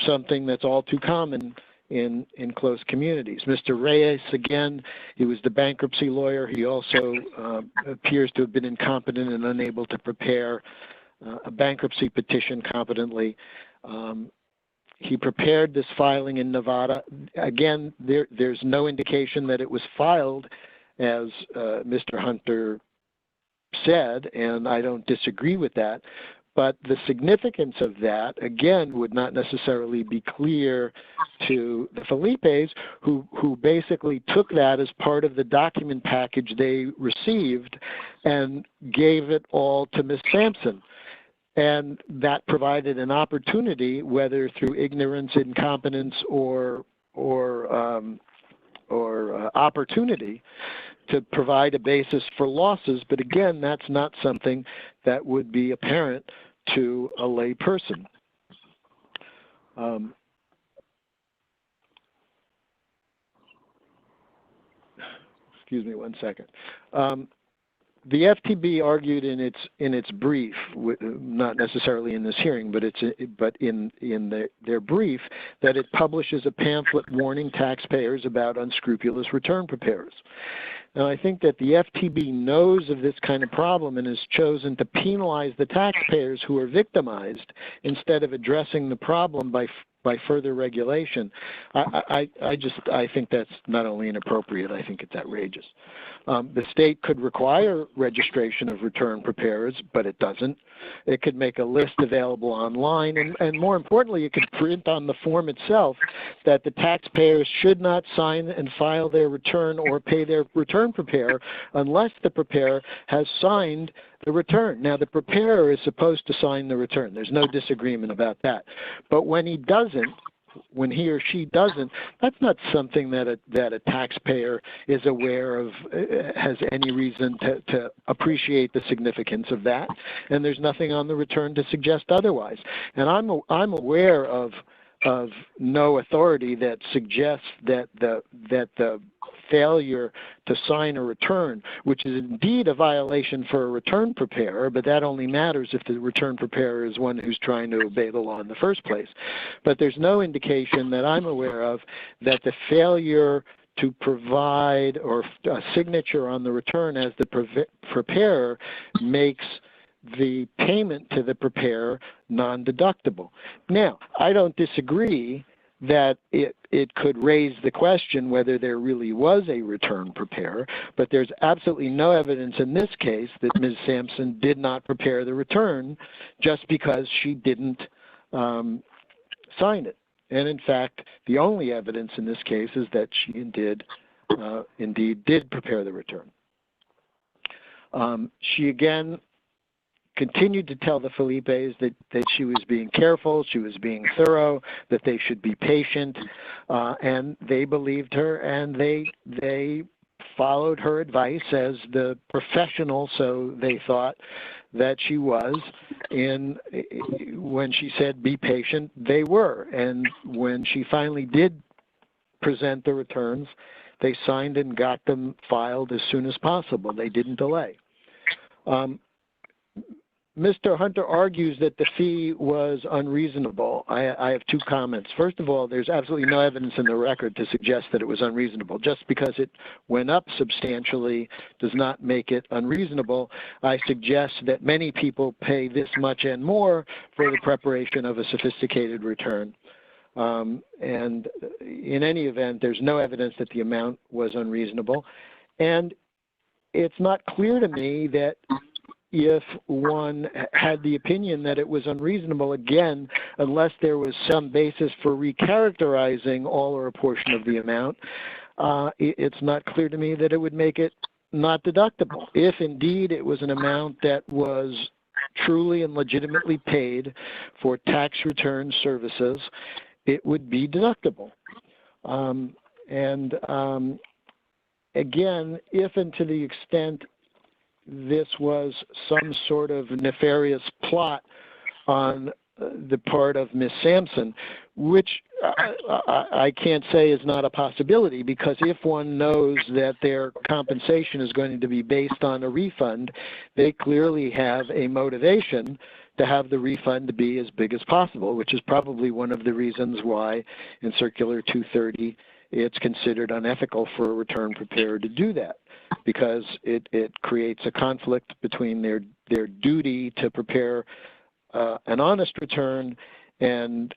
something that's all too common in close communities. Mr. Reyes, again, he was the bankruptcy lawyer. He also appears to have been incompetent and unable to prepare a bankruptcy petition competently. He prepared this filing in Nevada. Again, there's no indication that it was filed as Mr. Hunter said, and I don't disagree with that. But the significance of that, again, would not necessarily be clear to the Felipes, who basically took that as part of the document package they received and gave it all to Ms. Sampson. And that provided an opportunity, whether through ignorance, incompetence, or opportunity, to provide a basis for losses. But again, that's not something that would be apparent to a lay person. Excuse me one second. The FTB argued in its brief, not necessarily in this hearing, but in their brief, that it publishes a pamphlet warning taxpayers about unscrupulous return preparers. Now, I think that the FTB knows of this kind of problem and has chosen to penalize the taxpayers who are victimized instead of addressing the problem by further regulation. I think that's not only inappropriate, I think it's outrageous. The state could require registration of return preparers, but it doesn't. It could make a list available online, and more importantly, it could print on the form itself that the taxpayers should not sign and file their return or pay their return preparer unless the preparer has signed the return. Now, the preparer is supposed to sign the return. There's no disagreement about that. But when he doesn't, when he or she doesn't, that's not something that a taxpayer is aware of, has any reason to appreciate the significance of that. And there's nothing on the return to suggest otherwise. And I'm aware of no authority that suggests that the failure to sign a return, which is indeed a violation for a return preparer, but that only matters if the return preparer is one who's trying to obey the law in the first place. But there's no indication that I'm aware of that the failure to provide or a signature on the return as the preparer makes the payment to the preparer non-deductible. Now, I don't disagree that it could raise the question whether there really was a return preparer, but there's absolutely no evidence in this case that Ms. Sampson did not prepare the return just because she didn't sign it. And in fact, the only evidence in this case is that she indeed did prepare the return. She again continued to tell the Felipes that she was being careful, she was being thorough, that they should be patient, and they believed her, and they followed her advice as the professional, so they thought, that she was. And when she said be patient, they were. And when she finally did present the returns, they signed and got them filed as soon as possible. They didn't delay. Mr. Hunter argues that the fee was unreasonable. I have two comments. First of all, there's absolutely no evidence in the record to suggest that it was unreasonable. Just because it went up substantially does not make it unreasonable. I suggest that many people pay this much and more for the preparation of a sophisticated return. And in any event, there's no evidence that the amount was unreasonable. And it's not clear to me that if one had the opinion that it was unreasonable, again, unless there was some basis for recharacterizing all or a portion of the amount, it's not clear to me that it would make it not deductible. If indeed it was an amount that was truly and legitimately paid for tax return services, it would be deductible. Again, if and to the extent this was some sort of nefarious plot on the part of Ms. Sampson, which I can't say is not a possibility, because if one knows that their compensation is going to be based on a refund, they clearly have a motivation to have the refund be as big as possible, which is probably one of the reasons why in Circular 230 it's considered unethical for a return preparer to do that, because it creates a conflict between their duty to prepare an honest return and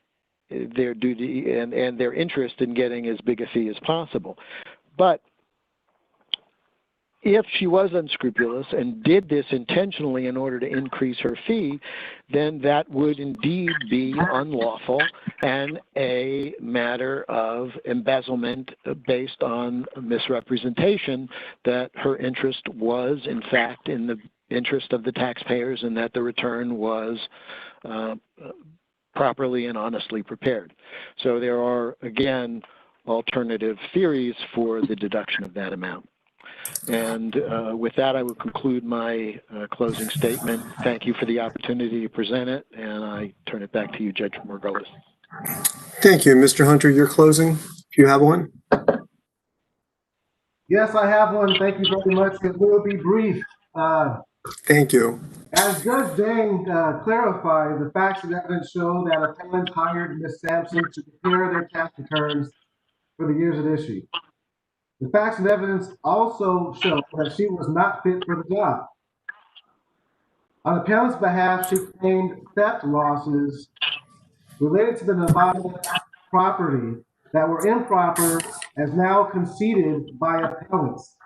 their duty and their interest in getting as big a fee as possible. But if she was unscrupulous and did this intentionally in order to increase her fee, then that would indeed be unlawful and a matter of embezzlement based on misrepresentation that her interest was, in fact, in the interest of the taxpayers and that the return was properly and honestly prepared. So there are, again, alternative theories for the deduction of that amount. And with that, I will conclude my closing statement. Thank you for the opportunity to present it, and I turn it back to you, Judge Margolis. Thank you. Mr. Hunter, your closing, if you have one. Yes, I have one. Thank you very much. It will be brief. Thank you. As Judge Dang clarified, the facts and evidence show that appellants hired Ms. Sampson to prepare their tax returns for the years at issue. The facts and evidence also show that she was not fit for the job. On the appellant's behalf, she claimed theft losses related to the Nevada property that were improper, as now conceded by appellants.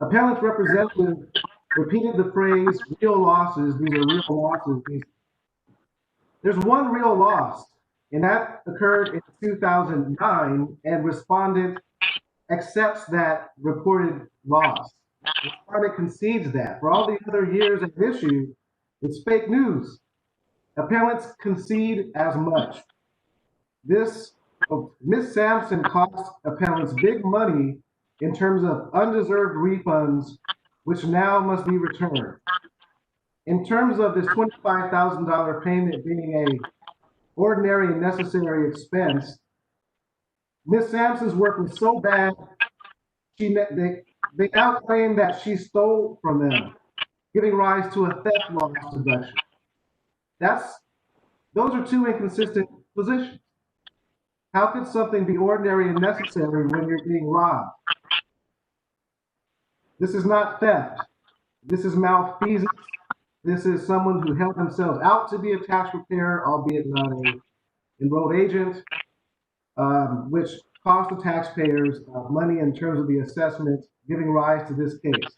Appellant's representative repeated the phrase real losses. These are real losses. There's one real loss, and that occurred in 2009, and respondent accepts that reported loss. Respondent concedes that. For all the other years at issue, it's fake news. Appellants concede as much. Ms. Sampson cost appellants big money in terms of undeserved refunds, which now must be returned. In terms of this $25,000 payment being a ordinary and necessary expense, Ms. Sampson's work was so bad, they now claim that she stole from them, giving rise to a theft loss deduction. Those are two inconsistent positions. How could something be ordinary and necessary when you're being robbed? This is not theft. This is malfeasance. This is someone who held themselves out to be a tax preparer, albeit not an enrolled agent, which cost the taxpayers money in terms of the assessment, giving rise to this case.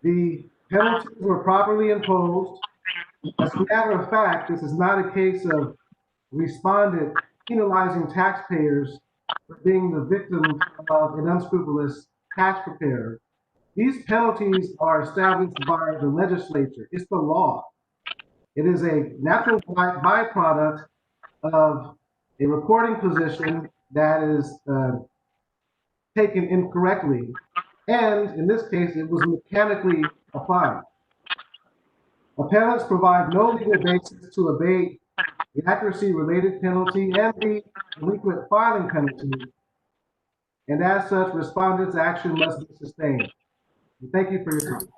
The penalties were properly imposed. As a matter of fact, this is not a case of respondent penalizing taxpayers for being the victim of an unscrupulous tax preparer. These penalties are established by the legislature. It's the law. It is a natural byproduct of a reporting position that is taken incorrectly. And in this case, it was mechanically applied. Appellants provide no legal basis to abate the accuracy-related penalty and the delinquent filing penalty. And as such, respondents' action must be sustained. Thank you for your time.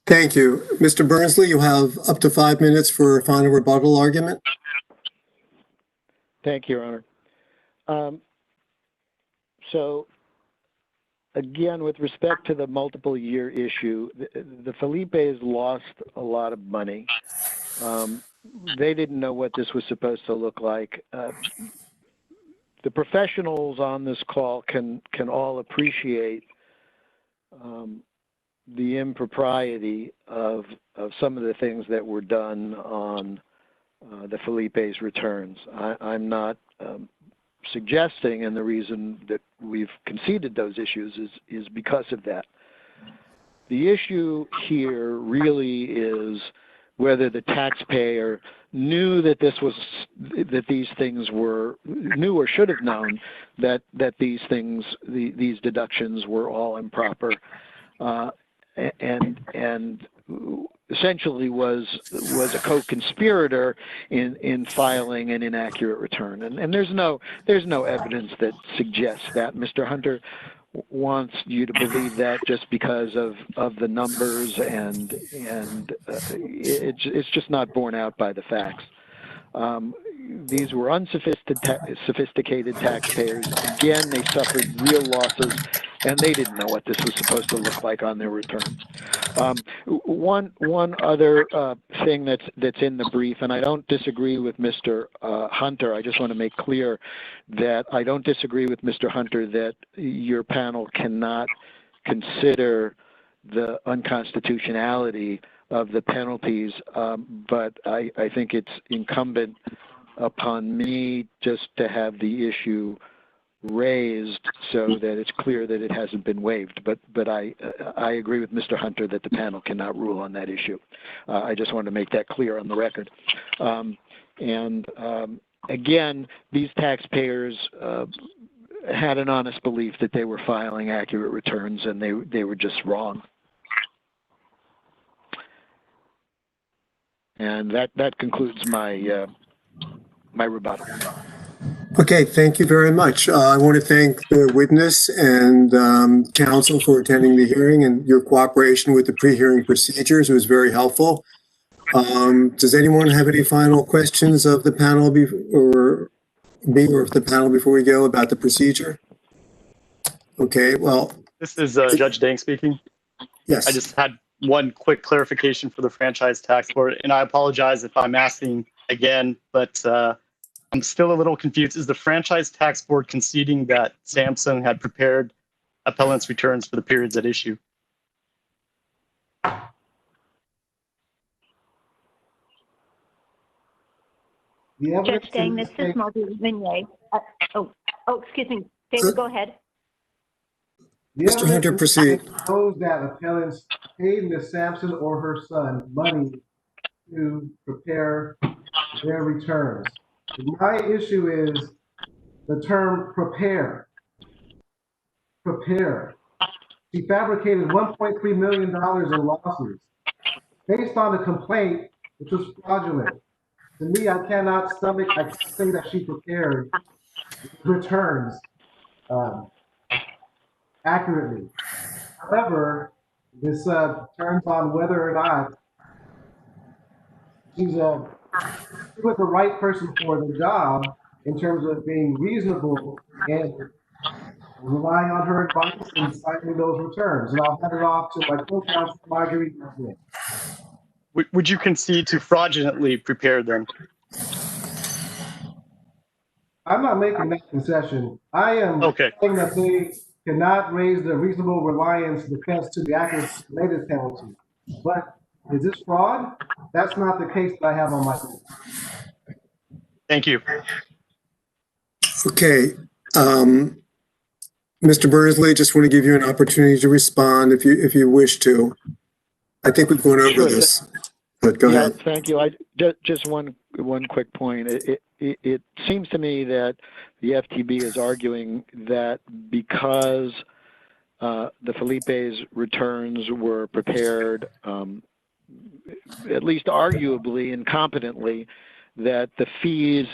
Thank you. Mr. Bernsley, you have up to 5 minutes for a final rebuttal argument. Thank you, Your Honor. So, again, with respect to the multiple year issue, the Felipes lost a lot of money. They didn't know what this was supposed to look like. The professionals on this call can all appreciate the impropriety of some of the things that were done on the Felipes returns. I'm not suggesting, and the reason that we've conceded those issues is because of that. The issue here really is whether the taxpayer knew that these things were, knew or should have known that these things, these deductions were all improper, and essentially was a co-conspirator in filing an inaccurate return. And there's no evidence that suggests that. Mr. Hunter wants you to believe that just because of the numbers, and it's just not borne out by the facts. These were unsophisticated taxpayers. Again, they suffered real losses, and they didn't know what this was supposed to look like on their returns. One other thing that's in the brief, and I don't disagree with Mr. Hunter. I just want to make clear that I don't disagree with Mr. Hunter that your panel cannot consider the unconstitutionality of the penalties, but I think it's incumbent upon me just to have the issue raised so that it's clear that it hasn't been waived. But I agree with Mr. Hunter that the panel cannot rule on that issue. I just wanted to make that clear on the record. Again, these taxpayers had an honest belief that they were filing accurate returns, and they were just wrong. And that concludes my my rebuttal. Okay, thank you very much. I want to thank the witness and counsel for attending the hearing and your cooperation with the pre-hearing procedures. It was very helpful. Does anyone have any final questions of the panel or the panel before we go about the procedure? Okay, well. This is Judge Dang speaking. Yes. I just had one quick clarification for the Franchise Tax Board, and I apologize if I'm asking again, but I'm still a little confused. Is the Franchise Tax Board conceding that Sampson had prepared appellant's returns for the periods at issue? Judge Dang, this is Marguerite Minier. Excuse me. David, go ahead. Mr. Hunter, proceed. Shows that appellants paid Ms. Sampson or her son money to prepare their returns. My issue is the term prepare. Prepare. She fabricated $1.3 million in losses based on the complaint, which was fraudulent. To me, I cannot stomach, I can't say that she prepared returns accurately. However, this turns on whether or not she was the right person for the job in terms of being reasonable and relying on her advice and signing those returns. And I'll hand it off to my co-counsel, Marguerite. Would you concede to fraudulently prepare them? I'm not making that concession. I am saying that they cannot raise the reasonable reliance defense to the accuracy related penalty. But is this fraud? That's not the case that I have on my side. Thank you. Okay. Mr. Berners-Lee, just want to give you an opportunity to respond if you wish to. I think we've gone over Sure. this, but go ahead. Thank you. Just one quick point. It seems to me that the FTB is arguing that because the Felipe's returns were prepared, at least arguably incompetently, that the fees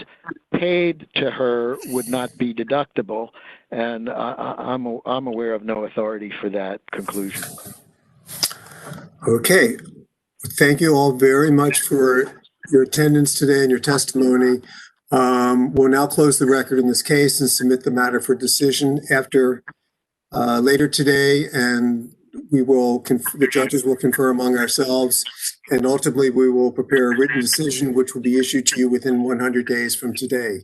paid to her would not be deductible, and I'm aware of no authority for that conclusion. Okay. Thank you all very much for your attendance today and your testimony. We'll now close the record in this case and submit the matter for decision after later today, and the judges will confer among ourselves, and ultimately we will prepare a written decision which will be issued to you within 100 days from today.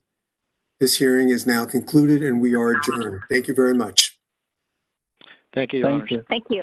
This hearing is now concluded and we are adjourned. Thank you very much. Thank you, Your Honor. Thank you. Thank you.